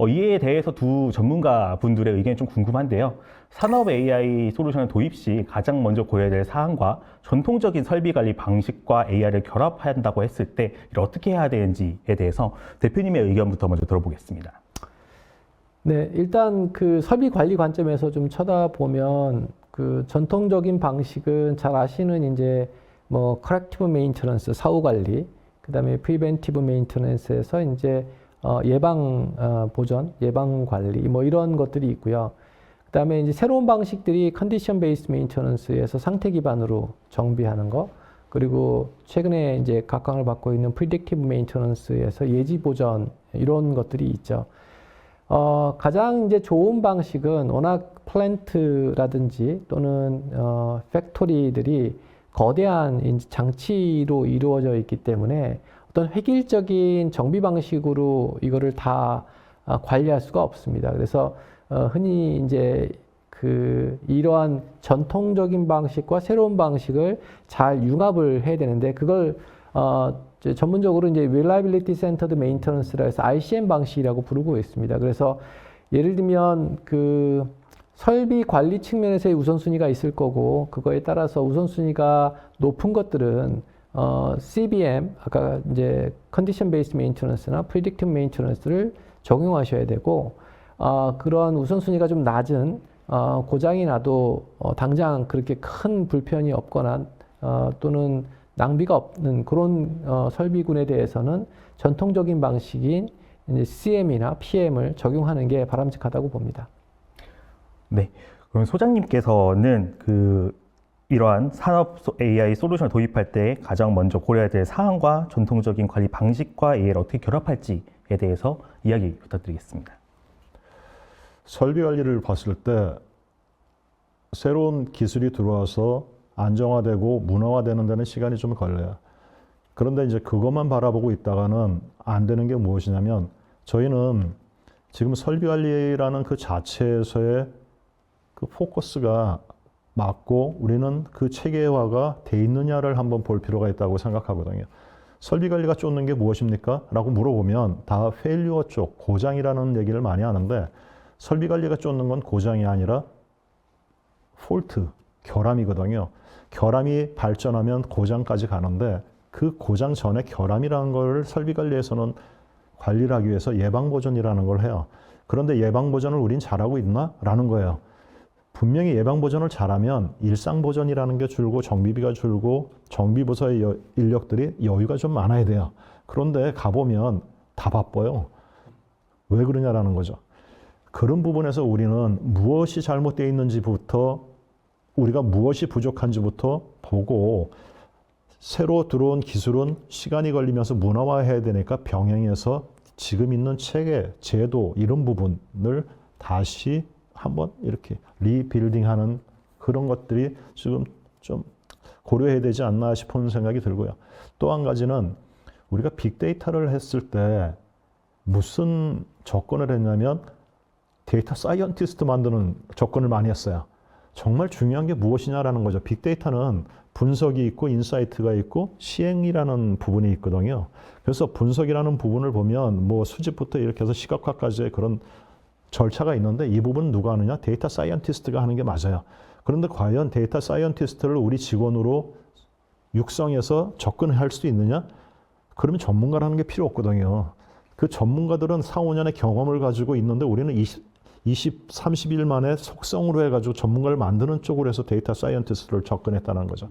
이에 대해서 두 전문가 분들의 의견이 좀 궁금한데요. 산업 AI 솔루션 도입 시 가장 먼저 고려해야 될 사항과 전통적인 설비 관리 방식과 AI를 결합한다고 했을 때 이를 어떻게 해야 되는지에 대해서 대표님의 의견부터 먼저 들어보겠습니다. 네, 일단 그 설비 관리 관점에서 좀 쳐다보면 그 전통적인 방식은 잘 아시는 이제 뭐 corrective maintenance 사후 관리, 그다음에 preventive maintenance에서 이제 예방 보전, 예방 관리 뭐 이런 것들이 있고요. 그다음에 이제 새로운 방식들이 condition based maintenance에서 상태 기반으로 정비하는 거, 그리고 최근에 이제 각광을 받고 있는 프리딕티브 메인터넌스에서 예지 보전 이런 것들이 있죠. 가장 이제 좋은 방식은 워낙 플랜트라든지 또는 팩토리들이 거대한 이제 장치로 이루어져 있기 때문에 어떤 획일적인 정비 방식으로 이거를 다 관리할 수가 없습니다. 그래서 흔히 이제 이러한 전통적인 방식과 새로운 방식을 잘 융합을 해야 되는데 그걸 이제 전문적으로 이제 Reliability Centered Maintenance라 해서 RCM 방식이라고 부르고 있습니다. 그래서 예를 들면 설비 관리 측면에서의 우선순위가 있을 거고 그거에 따라서 우선순위가 높은 것들은 CBM 아까 이제 Condition Based Maintenance나 Predictive Maintenance를 적용하셔야 되고 그런 우선순위가 좀 낮은 고장이 나도 당장 그렇게 큰 불편이 없거나 또는 낭비가 없는 그런 설비군에 대해서는 전통적인 방식인 이제 CM이나 PM을 적용하는 게 바람직하다고 봅니다. 네, 그럼 소장님께서는 이러한 산업 AI 솔루션을 도입할 때 가장 먼저 고려해야 될 사항과 전통적인 관리 방식과 AI를 어떻게 결합할지에 대해서 이야기 부탁드리겠습니다. 설비 관리를 봤을 때 새로운 기술이 들어와서 안정화되고 문화화되는 데는 시간이 좀 걸려요. 그런데 이제 그것만 바라보고 있다가는 안 되는 게 무엇이냐면 저희는 지금 설비 관리라는 그 자체에서의 그 포커스가 맞고 우리는 그 체계화가 돼 있느냐를 한번 볼 필요가 있다고 생각하거든요. 설비 관리가 쫓는 게 무엇입니까? 라고 물어보면 다 페일리어 쪽, 고장이라는 얘기를 많이 하는데 설비 관리가 쫓는 건 고장이 아니라 폴트, 결함이거든요. 결함이 발전하면 고장까지 가는데 그 고장 전에 결함이라는 걸 설비 관리에서는 관리를 하기 위해서 예방 보전이라는 걸 해요. 그런데 예방 보전을 우린 잘하고 있나? 라는 거예요. 분명히 예방 보전을 잘하면 일상 보전이라는 게 줄고 정비비가 줄고 정비부서의 인력들이 여유가 좀 많아야 돼요. 그런데 가보면 다 바빠요. 왜 그러냐라는 거죠. 그런 부분에서 우리는 무엇이 잘못되어 있는지부터 우리가 무엇이 부족한지부터 보고 새로 들어온 기술은 시간이 걸리면서 문화화해야 되니까 병행해서 지금 있는 체계, 제도 이런 부분을 다시 한번 이렇게 리빌딩하는 그런 것들이 지금 좀 고려해야 되지 않나 싶은 생각이 들고요. 또 한 가지는 우리가 빅데이터를 했을 때 무슨 접근을 했냐면 데이터 사이언티스트 만드는 접근을 많이 했어요. 정말 중요한 게 무엇이냐라는 거죠. 빅데이터는 분석이 있고 인사이트가 있고 시행이라는 부분이 있거든요. 그래서 분석이라는 부분을 보면 뭐 수집부터 이렇게 해서 시각화까지의 그런 절차가 있는데 이 부분은 누가 하느냐? 데이터 사이언티스트가 하는 게 맞아요. 그런데 과연 데이터 사이언티스트를 우리 직원으로 육성해서 접근할 수 있느냐? 그러면 전문가라는 게 필요 없거든요. 그 전문가들은 4, 5년의 경험을 가지고 있는데 우리는 30일 만에 속성으로 해가지고 전문가를 만드는 쪽으로 해서 데이터 사이언티스트를 접근했다는 거죠.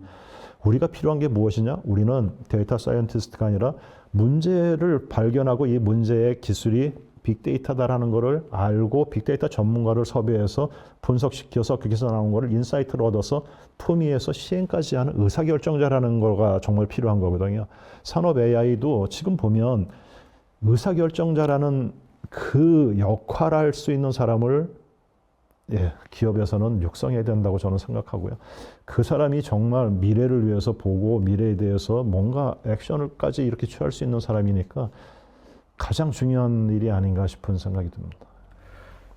우리가 필요한 게 무엇이냐? 우리는 데이터 사이언티스트가 아니라 문제를 발견하고 이 문제의 기술이 빅데이터다라는 거를 알고 빅데이터 전문가를 섭외해서 분석시켜서 거기서 나온 거를 인사이트를 얻어서 품위에서 시행까지 하는 의사결정자라는 거가 정말 필요한 거거든요. 산업 AI도 지금 보면 의사결정자라는 그 역할을 할 수 있는 사람을 기업에서는 육성해야 된다고 저는 생각하고요. 그 사람이 정말 미래를 위해서 보고 미래에 대해서 뭔가 액션을까지 이렇게 취할 수 있는 사람이니까 가장 중요한 일이 아닌가 싶은 생각이 듭니다.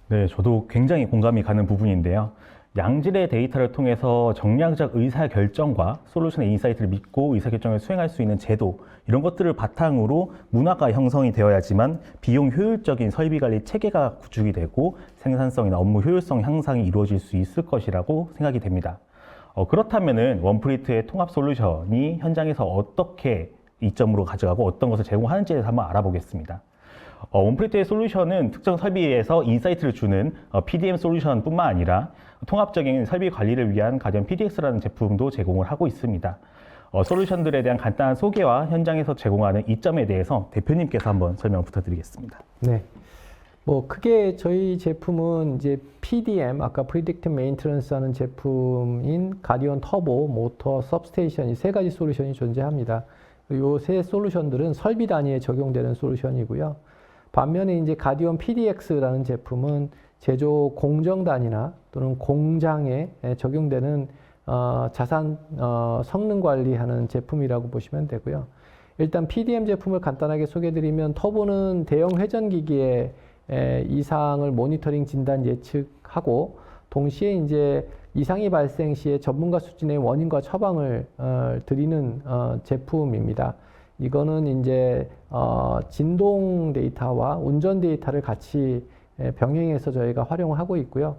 네, 저도 굉장히 공감이 가는 부분인데요. 양질의 데이터를 통해서 정량적 의사결정과 솔루션의 인사이트를 믿고 의사결정을 수행할 수 있는 제도, 이런 것들을 바탕으로 문화가 형성이 되어야지만 비용 효율적인 설비관리 체계가 구축이 되고 생산성이나 업무 효율성 향상이 이루어질 수 있을 것이라고 생각이 됩니다. 그렇다면은 원프리트의 통합 솔루션이 현장에서 어떻게 이점으로 가져가고 어떤 것을 제공하는지에 대해서 한번 알아보겠습니다. 원프리트의 솔루션은 특정 설비에서 인사이트를 주는 PDM 솔루션뿐만 아니라 통합적인 설비 관리를 위한 가디언 PDX라는 제품도 제공을 하고 있습니다. 솔루션들에 대한 간단한 소개와 현장에서 제공하는 이점에 대해서 대표님께서 한번 설명 부탁드리겠습니다. 네. 뭐 크게 저희 제품은 이제 PDM, 아까 Predictive Maintenance 하는 제품인 가디언 터보, 모터, सब스테이션 이 세 가지 솔루션이 존재합니다. 이 세 솔루션들은 설비 단위에 적용되는 솔루션이고요. 반면에 이제 가디언 PDX라는 제품은 제조 공정 단위나 또는 공장에 적용되는 자산 성능 관리하는 제품이라고 보시면 되고요. 일단 PDM 제품을 간단하게 소개해드리면 터보는 대형 회전기기의 이상을 모니터링 진단 예측하고 동시에 이제 이상이 발생 시에 전문가 수준의 원인과 처방을 드리는 제품입니다. 이거는 이제 진동 데이터와 운전 데이터를 같이 병행해서 저희가 활용을 하고 있고요.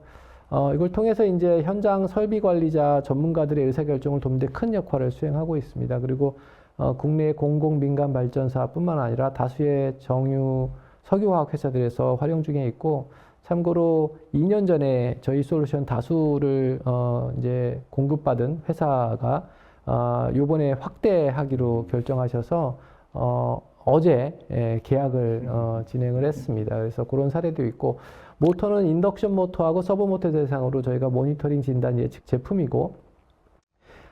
이걸 통해서 이제 현장 설비 관리자 전문가들의 의사결정을 돕는 데 큰 역할을 수행하고 있습니다. 그리고 국내 공공 민간 발전사뿐만 아니라 다수의 정유 석유화학 회사들에서 활용 중에 있고, 참고로 2년 전에 저희 솔루션 다수를 이제 공급받은 회사가 요번에 확대하기로 결정하셔서 어제 계약을 진행을 했습니다. 그래서 그런 사례도 있고, 모터는 인덕션 모터하고 서버 모터 대상으로 저희가 모니터링 진단 예측 제품이고,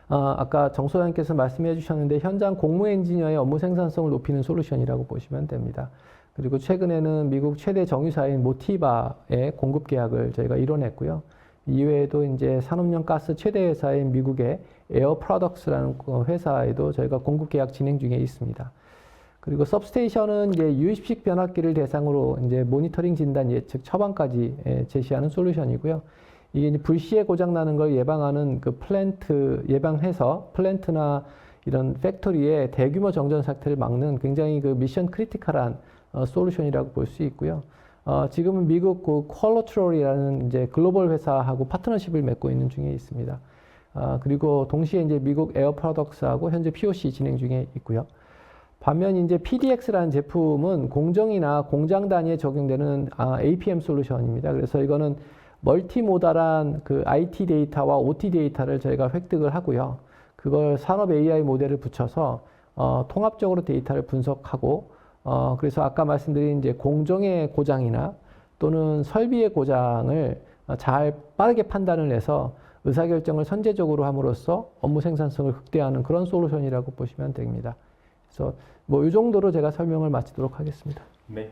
아까 정 소장님께서 말씀해 주셨는데 현장 공무 엔지니어의 업무 생산성을 높이는 솔루션이라고 보시면 됩니다. 그리고 최근에는 미국 최대 정유사인 모티바의 공급 계약을 저희가 이뤄냈고요. 이외에도 이제 산업용 가스 최대 회사인 미국의 에어 프로덕스라는 회사에도 저희가 공급 계약 진행 중에 있습니다. 그리고 सब스테이션은 이제 유입식 변압기를 대상으로 이제 모니터링 진단 예측 처방까지 제시하는 솔루션이고요. 이게 이제 불시에 고장 나는 걸 예방하는 그 플랜트 예방해서 플랜트나 이런 팩토리의 대규모 정전 사태를 막는 굉장히 그 미션 크리티컬한 솔루션이라고 볼 수 있고요. 지금은 미국 그 퀄러트롤이라는 이제 글로벌 회사하고 파트너십을 맺고 있는 중에 있습니다. 그리고 동시에 이제 미국 에어 프로덕스하고 현재 POC 진행 중에 있고요. 반면 이제 PDX라는 제품은 공정이나 공장 단위에 적용되는 APM 솔루션입니다. 그래서 이거는 멀티모달한 그 IT 데이터와 OT 데이터를 저희가 획득을 하고요. 그걸 산업 AI 모델을 붙여서 통합적으로 데이터를 분석하고 그래서 아까 말씀드린 이제 공정의 고장이나 또는 설비의 고장을 잘 빠르게 판단을 해서 의사결정을 선제적으로 함으로써 업무 생산성을 극대화하는 그런 솔루션이라고 보시면 됩니다. 그래서 뭐 이 정도로 제가 설명을 마치도록 하겠습니다. 네.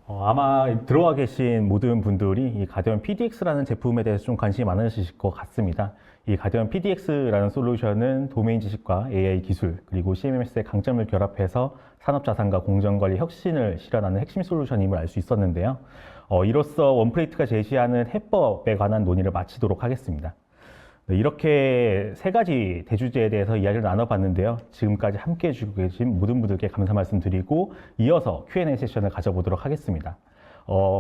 아마 들어와 계신 모든 분들이 이 가디언 PDX라는 제품에 대해서 좀 관심이 많으실 것 같습니다. 이 가디언 PDX라는 솔루션은 도메인 지식과 AI 기술 그리고 CMMS의 강점을 결합해서 산업 자산과 공정 관리 혁신을 실현하는 핵심 솔루션임을 알 수 있었는데요. 이로써 원플레이트가 제시하는 해법에 관한 논의를 마치도록 하겠습니다. 네, 이렇게 세 가지 대주제에 대해서 이야기를 나눠봤는데요. 지금까지 함께 해주고 계신 모든 분들께 감사 말씀드리고 이어서 Q&A 세션을 가져보도록 하겠습니다.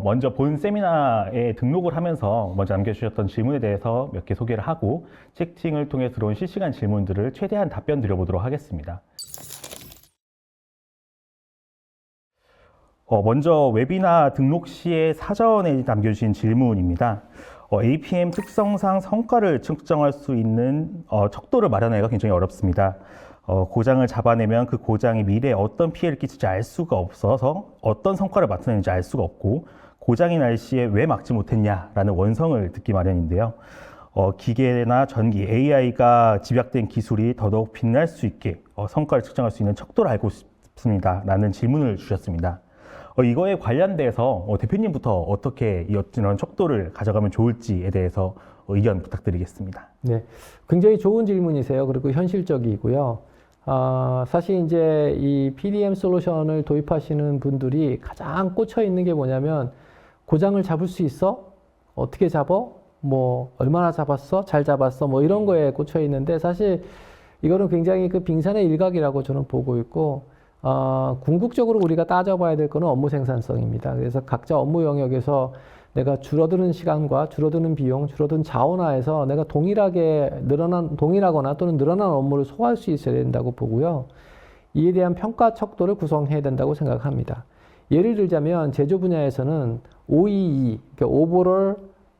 먼저 본 세미나에 등록을 하면서 먼저 남겨주셨던 질문에 대해서 몇 개 소개를 하고 채팅을 통해 들어온 실시간 질문들을 최대한 답변 드려보도록 하겠습니다. 먼저 웨비나 등록 시에 사전에 남겨주신 질문입니다. APM 특성상 성과를 측정할 수 있는 척도를 마련하기가 굉장히 어렵습니다. 고장을 잡아내면 그 고장이 미래에 어떤 피해를 끼칠지 알 수가 없어서 어떤 성과를 나타내는지 알 수가 없고 고장이 날 시에 왜 막지 못했냐라는 원성을 듣기 마련인데요. 기계나 전기, AI가 집약된 기술이 더더욱 빛날 수 있게 성과를 측정할 수 있는 척도를 알고 싶습니다. 라는 질문을 주셨습니다. 이거에 관련돼서 대표님부터 어떻게 이런 척도를 가져가면 좋을지에 대해서 의견 부탁드리겠습니다. 네, 굉장히 좋은 질문이세요. 그리고 현실적이고요. 사실 이제 이 PDM 솔루션을 도입하시는 분들이 가장 꽂혀 있는 게 뭐냐면 고장을 잡을 수 있어? 어떻게 잡어? 뭐 얼마나 잡았어? 잘 잡았어? 뭐 이런 거에 꽂혀 있는데 사실 이거는 굉장히 그 빙산의 일각이라고 저는 보고 있고 궁극적으로 우리가 따져봐야 될 거는 업무 생산성입니다. 그래서 각자 업무 영역에서 내가 줄어드는 시간과 줄어드는 비용, 줄어든 자원화에서 내가 동일하거나 또는 늘어난 업무를 소화할 수 있어야 된다고 보고요. 이에 대한 평가 척도를 구성해야 된다고 생각합니다. 예를 들자면 제조 분야에서는 OEE, 그러니까 Overall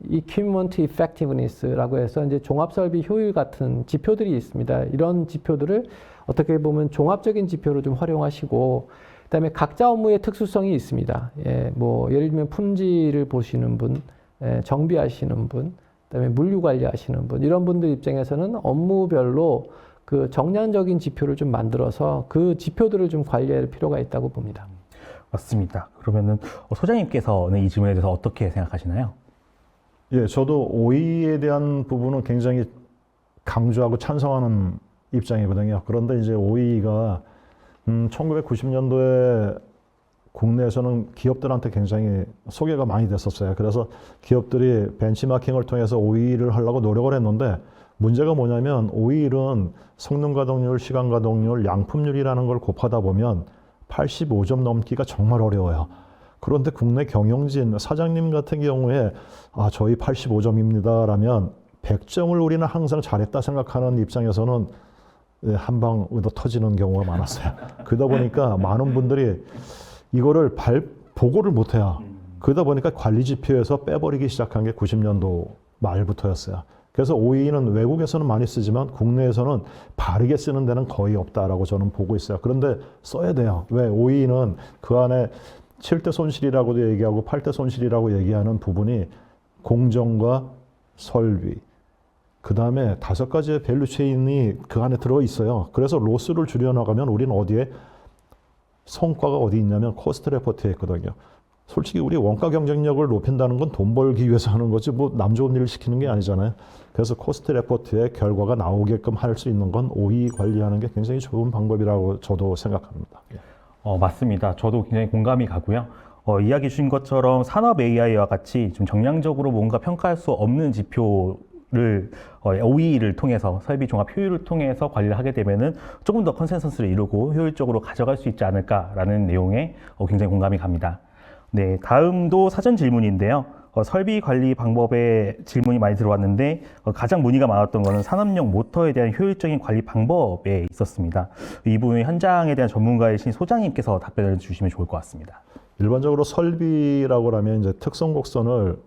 Equipment Effectiveness라고 해서 이제 종합설비 효율 같은 지표들이 있습니다. 이런 지표들을 어떻게 보면 종합적인 지표로 좀 활용하시고 그다음에 각자 업무의 특수성이 있습니다. 예, 뭐 예를 들면 품질을 보시는 분, 정비하시는 분, 그다음에 물류 관리하시는 분 이런 분들 입장에서는 업무별로 그 정량적인 지표를 좀 만들어서 그 지표들을 좀 관리할 필요가 있다고 봅니다. 맞습니다. 그러면은 소장님께서는 이 질문에 대해서 어떻게 생각하시나요? 예, 저도 OE에 대한 부분은 굉장히 강조하고 찬성하는 입장이거든요. 그런데 이제 OE가 1990년도에 국내에서는 기업들한테 굉장히 소개가 많이 됐었어요. 그래서 기업들이 벤치마킹을 통해서 OE를 하려고 노력을 했는데 문제가 뭐냐면 OE는 성능 가동률, 시간 가동률, 양품률이라는 걸 곱하다 보면 85점 넘기가 정말 어려워요. 그런데 국내 경영진 사장님 같은 경우에 저희 85점입니다 라면 100점을 우리는 항상 잘했다 생각하는 입장에서는 한 방 얻어 터지는 경우가 많았어요. 그러다 보니까 많은 분들이 이거를 보고를 못해요. 그러다 보니까 관리 지표에서 빼버리기 시작한 게 90년도 말부터였어요. 그래서 OE는 외국에서는 많이 쓰지만 국내에서는 바르게 쓰는 데는 거의 없다라고 저는 보고 있어요. 그런데 써야 돼요. 왜? OE는 그 안에 7대 손실이라고도 얘기하고 8대 손실이라고 얘기하는 부분이 공정과 설비, 그 다음에 5가지의 밸류 체인이 그 안에 들어있어요. 그래서 로스를 줄여나가면 우리는 어디에 성과가 어디 있냐면 코스트 레포트에 있거든요. 솔직히 우리 원가 경쟁력을 높인다는 건 돈 벌기 위해서 하는 거지 뭐 남 좋은 일을 시키는 게 아니잖아요. 그래서 코스트 레포트의 결과가 나오게끔 할 수 있는 건 OE 관리하는 게 굉장히 좋은 방법이라고 저도 생각합니다. 맞습니다. 저도 굉장히 공감이 가고요. 이야기 주신 것처럼 산업 AI와 같이 좀 정량적으로 뭔가 평가할 수 없는 지표를 OE를 통해서 설비 종합 효율을 통해서 관리를 하게 되면은 조금 더 컨센서스를 이루고 효율적으로 가져갈 수 있지 않을까라는 내용에 굉장히 공감이 갑니다. 네, 다음도 사전 질문인데요. 설비 관리 방법에 질문이 많이 들어왔는데 가장 문의가 많았던 것은 산업용 모터에 대한 효율적인 관리 방법에 있었습니다. 이 부분이 현장에 대한 전문가이신 소장님께서 답변을 주시면 좋을 것 같습니다. 일반적으로 설비라고 하면 이제 특성 곡선을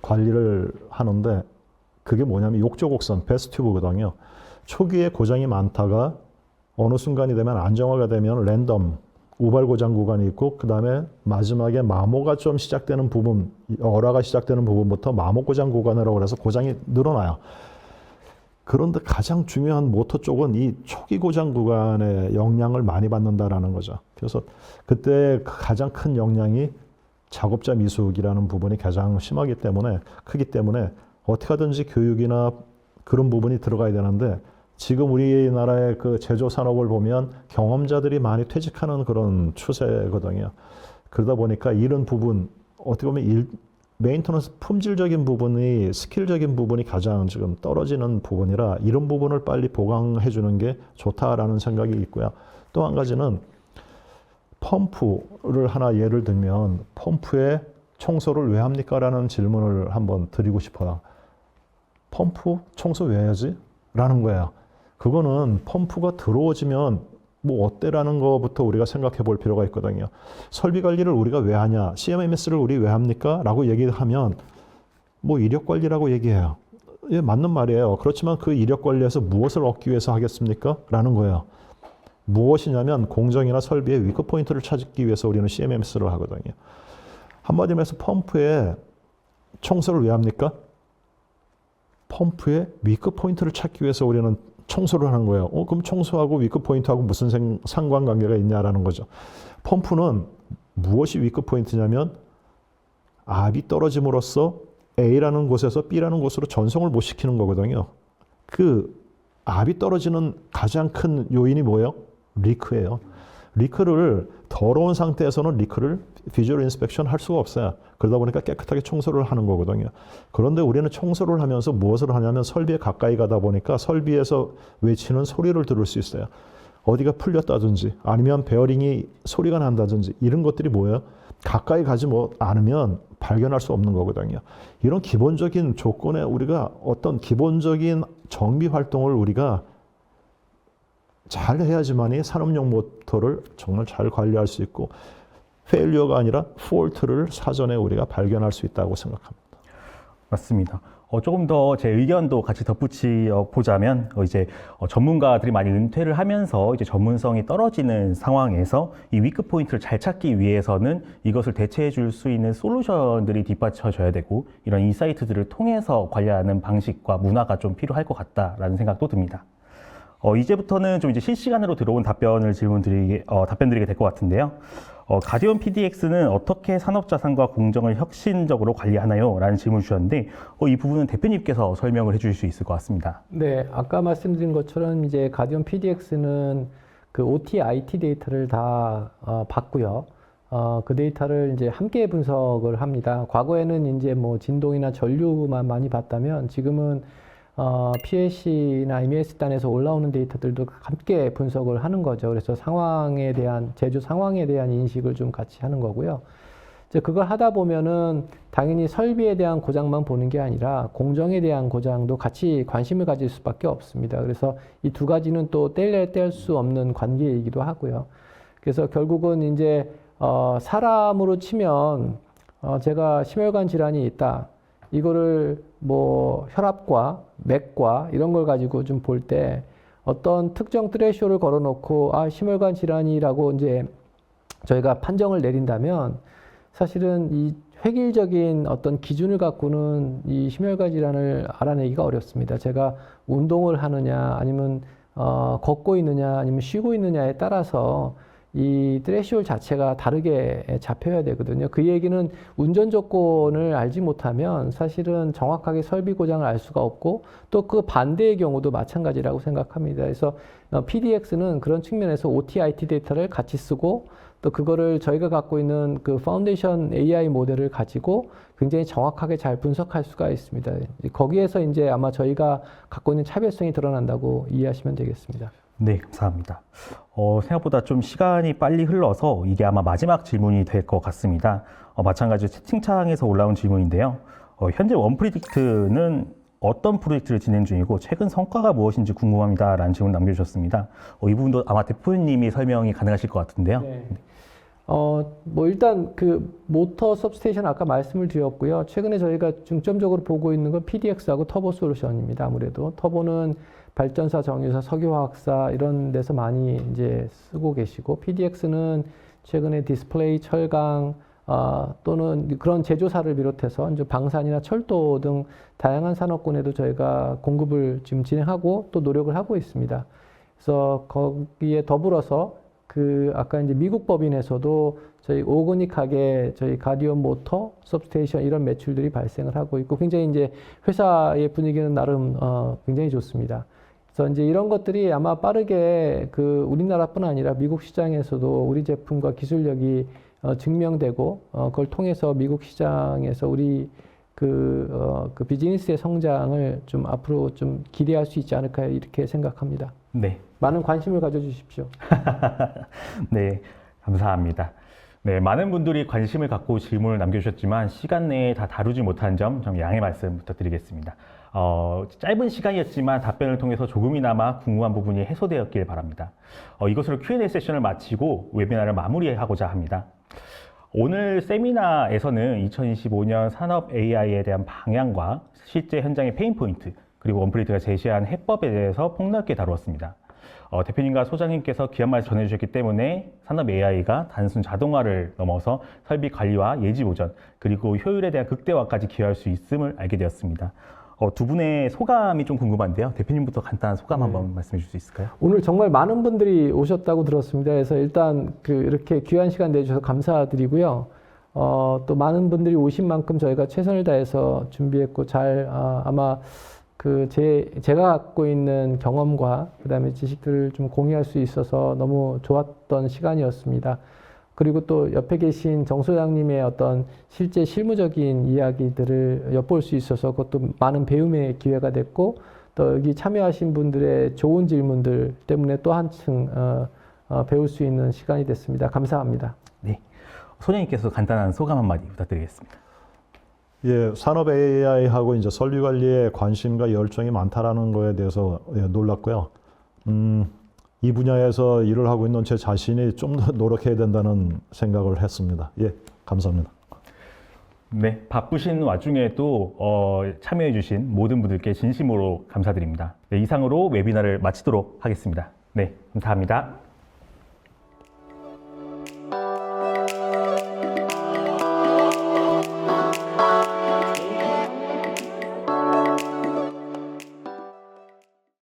관리를 하는데 그게 뭐냐면 욕조 곡선, 베스튜브거든요. 초기에 고장이 많다가 어느 순간이 되면 안정화가 되면 랜덤, 우발 고장 구간이 있고 그 다음에 마지막에 마모가 좀 시작되는 부분, 얼화가 시작되는 부분부터 마모 고장 구간이라고 해서 고장이 늘어나요. 그런데 가장 중요한 모터 쪽은 이 초기 고장 구간에 영향을 많이 받는다라는 거죠. 그래서 그때 가장 큰 영향이 작업자 미숙이라는 부분이 가장 심하기 때문에 크기 때문에 어떻게 하든지 교육이나 그런 부분이 들어가야 되는데 지금 우리나라의 그 제조 산업을 보면 경험자들이 많이 퇴직하는 그런 추세거든요. 그러다 보니까 이런 부분 어떻게 보면 메인터넌스 품질적인 부분이 스킬적인 부분이 가장 지금 떨어지는 부분이라 이런 부분을 빨리 보강해 주는 게 좋다라는 생각이 있고요. 또 한 가지는 펌프를 하나 예를 들면 펌프에 청소를 왜 합니까? 라는 질문을 한번 드리고 싶어요. 펌프 청소 왜 해야지? 라는 거예요. 그거는 펌프가 들어오지면 뭐 어때라는 거부터 우리가 생각해 볼 필요가 있거든요. 설비 관리를 우리가 왜 하냐? CMMS를 우리 왜 합니까? 라고 얘기하면 뭐 이력 관리라고 얘기해요. 예, 맞는 말이에요. 그렇지만 그 이력 관리에서 무엇을 얻기 위해서 하겠습니까? 라는 거예요. 무엇이냐면 공정이나 설비의 위크 포인트를 찾기 위해서 우리는 CMMS를 하거든요. 한마디로 해서 펌프에 청소를 왜 합니까? 펌프의 위크 포인트를 찾기 위해서 우리는 청소를 하는 거예요. 그럼 청소하고 위크 포인트하고 무슨 상관관계가 있냐라는 거죠. 펌프는 무엇이 위크 포인트냐면 압이 떨어짐으로써 A라는 곳에서 B라는 곳으로 전송을 못 시키는 거거든요. 그 압이 떨어지는 가장 큰 요인이 뭐예요? 리크예요. 리크를 더러운 상태에서는 리크를 비주얼 인스펙션 할 수가 없어요. 그러다 보니까 깨끗하게 청소를 하는 거거든요. 그런데 우리는 청소를 하면서 무엇을 하냐면 설비에 가까이 가다 보니까 설비에서 외치는 소리를 들을 수 있어요. 어디가 풀렸다든지 아니면 베어링이 소리가 난다든지 이런 것들이 뭐예요? 가까이 가지 않으면 발견할 수 없는 거거든요. 이런 기본적인 조건에 우리가 어떤 기본적인 정비 활동을 우리가 잘 해야지만이 산업용 모터를 정말 잘 관리할 수 있고 페일리어가 아니라 폴트를 사전에 우리가 발견할 수 있다고 생각합니다. 맞습니다. 조금 더 제 의견도 같이 덧붙여 보자면 이제 전문가들이 많이 은퇴를 하면서 이제 전문성이 떨어지는 상황에서 이 위크 포인트를 잘 찾기 위해서는 이것을 대체해 줄 수 있는 솔루션들이 뒷받쳐져야 되고 이런 인사이트들을 통해서 관리하는 방식과 문화가 좀 필요할 것 같다라는 생각도 듭니다. 이제부터는 좀 이제 실시간으로 들어온 답변드리게 될 것 같은데요. 가디언 PDX는 어떻게 산업자산과 공정을 혁신적으로 관리하나요? 라는 질문을 주셨는데, 이 부분은 대표님께서 설명을 해주실 수 있을 것 같습니다. 네, 아까 말씀드린 것처럼 이제 가디언 PDX는 그 OT, IT 데이터를 다 받고요. 그 데이터를 이제 함께 분석을 합니다. 과거에는 이제 뭐 진동이나 전류만 많이 봤다면 지금은 PLC나 MES 단에서 올라오는 데이터들도 함께 분석을 하는 거죠. 그래서 제조 상황에 대한 인식을 좀 같이 하는 거고요. 이제 그걸 하다 보면은 당연히 설비에 대한 고장만 보는 게 아니라 공정에 대한 고장도 같이 관심을 가질 수밖에 없습니다. 그래서 이 두 가지는 또 뗄 수 없는 관계이기도 하고요. 그래서 결국은 이제 사람으로 치면 제가 심혈관 질환이 있다. 이거를 뭐 혈압과 맥과 이런 걸 가지고 좀 볼 때 어떤 특정 트레시홀을 걸어놓고 심혈관 질환이라고 이제 저희가 판정을 내린다면 사실은 이 획일적인 어떤 기준을 갖고는 이 심혈관 질환을 알아내기가 어렵습니다. 제가 운동을 하느냐 아니면 걷고 있느냐 아니면 쉬고 있느냐에 따라서 이 트레시홀 자체가 다르게 잡혀야 되거든요. 그 얘기는 운전 조건을 알지 못하면 사실은 정확하게 설비 고장을 알 수가 없고 또 그 반대의 경우도 마찬가지라고 생각합니다. 그래서 PDX는 그런 측면에서 OT, IT 데이터를 같이 쓰고 또 그거를 저희가 갖고 있는 그 파운데이션 AI 모델을 가지고 굉장히 정확하게 잘 분석할 수가 있습니다. 거기에서 이제 아마 저희가 갖고 있는 차별성이 드러난다고 이해하시면 되겠습니다. 네, 감사합니다. 생각보다 좀 시간이 빨리 흘러서 이게 아마 마지막 질문이 될 것 같습니다. 마찬가지로 채팅창에서 올라온 질문인데요. 현재 원프리딕트는 어떤 프로젝트를 진행 중이고 최근 성과가 무엇인지 궁금합니다. 라는 질문 남겨주셨습니다. 이 부분도 아마 대표님이 설명이 가능하실 것 같은데요. 네. 뭐 일단 그 모터 सब스테이션 아까 말씀을 드렸고요. 최근에 저희가 중점적으로 보고 있는 건 PDX하고 터보 솔루션입니다. 아무래도 터보는 발전사, 정유사, 석유화학사 이런 데서 많이 이제 쓰고 계시고 PDX는 최근에 디스플레이, 철강 또는 그런 제조사를 비롯해서 이제 방산이나 철도 등 다양한 산업군에도 저희가 공급을 지금 진행하고 또 노력을 하고 있습니다. 그래서 거기에 더불어서 그 아까 이제 미국 법인에서도 저희 오거닉하게 저희 가디언 모터, सब스테이션 이런 매출들이 발생을 하고 있고 굉장히 이제 회사의 분위기는 나름 굉장히 좋습니다. 그래서 이제 이런 것들이 아마 빠르게 그 우리나라뿐 아니라 미국 시장에서도 우리 제품과 기술력이 증명되고 그걸 통해서 미국 시장에서 우리 그 비즈니스의 성장을 좀 앞으로 좀 기대할 수 있지 않을까 이렇게 생각합니다. 네. 많은 관심을 가져주십시오. 네, 감사합니다. 네, 많은 분들이 관심을 갖고 질문을 남겨주셨지만 시간 내에 다 다루지 못한 점 좀 양해 말씀 부탁드리겠습니다. 짧은 시간이었지만 답변을 통해서 조금이나마 궁금한 부분이 해소되었길 바랍니다. 이것으로 Q&A 세션을 마치고 웨비나를 마무리하고자 합니다. 오늘 세미나에서는 2025년 산업 AI에 대한 방향과 실제 현장의 페인 포인트, 그리고 원프리트가 제시한 해법에 대해서 폭넓게 다루었습니다. 대표님과 소장님께서 귀한 말씀 전해주셨기 때문에 산업 AI가 단순 자동화를 넘어서 설비 관리와 예지 보전, 그리고 효율에 대한 극대화까지 기여할 수 있음을 알게 되었습니다. 두 분의 소감이 좀 궁금한데요. 대표님부터 간단한 소감 한번 말씀해 주실 수 있을까요? 오늘 정말 많은 분들이 오셨다고 들었습니다. 그래서 일단 이렇게 귀한 시간 내주셔서 감사드리고요. 또 많은 분들이 오신 만큼 저희가 최선을 다해서 준비했고 아마 제가 갖고 있는 경험과 그다음에 지식들을 좀 공유할 수 있어서 너무 좋았던 시간이었습니다. 그리고 또 옆에 계신 정 소장님의 어떤 실제 실무적인 이야기들을 엿볼 수 있어서 그것도 많은 배움의 기회가 됐고 또 여기 참여하신 분들의 좋은 질문들 때문에 또 한층 배울 수 있는 시간이 됐습니다. 감사합니다. 네, 소장님께서 간단한 소감 한마디 부탁드리겠습니다. 예, 산업 AI하고 이제 설비 관리에 관심과 열정이 많다라는 거에 대해서 놀랐고요. 이 분야에서 일을 하고 있는 제 자신이 좀 더 노력해야 된다는 생각을 했습니다. 예, 감사합니다. 네, 바쁘신 와중에도 참여해주신 모든 분들께 진심으로 감사드립니다. 네, 이상으로 웨비나를 마치도록 하겠습니다. 네, 감사합니다.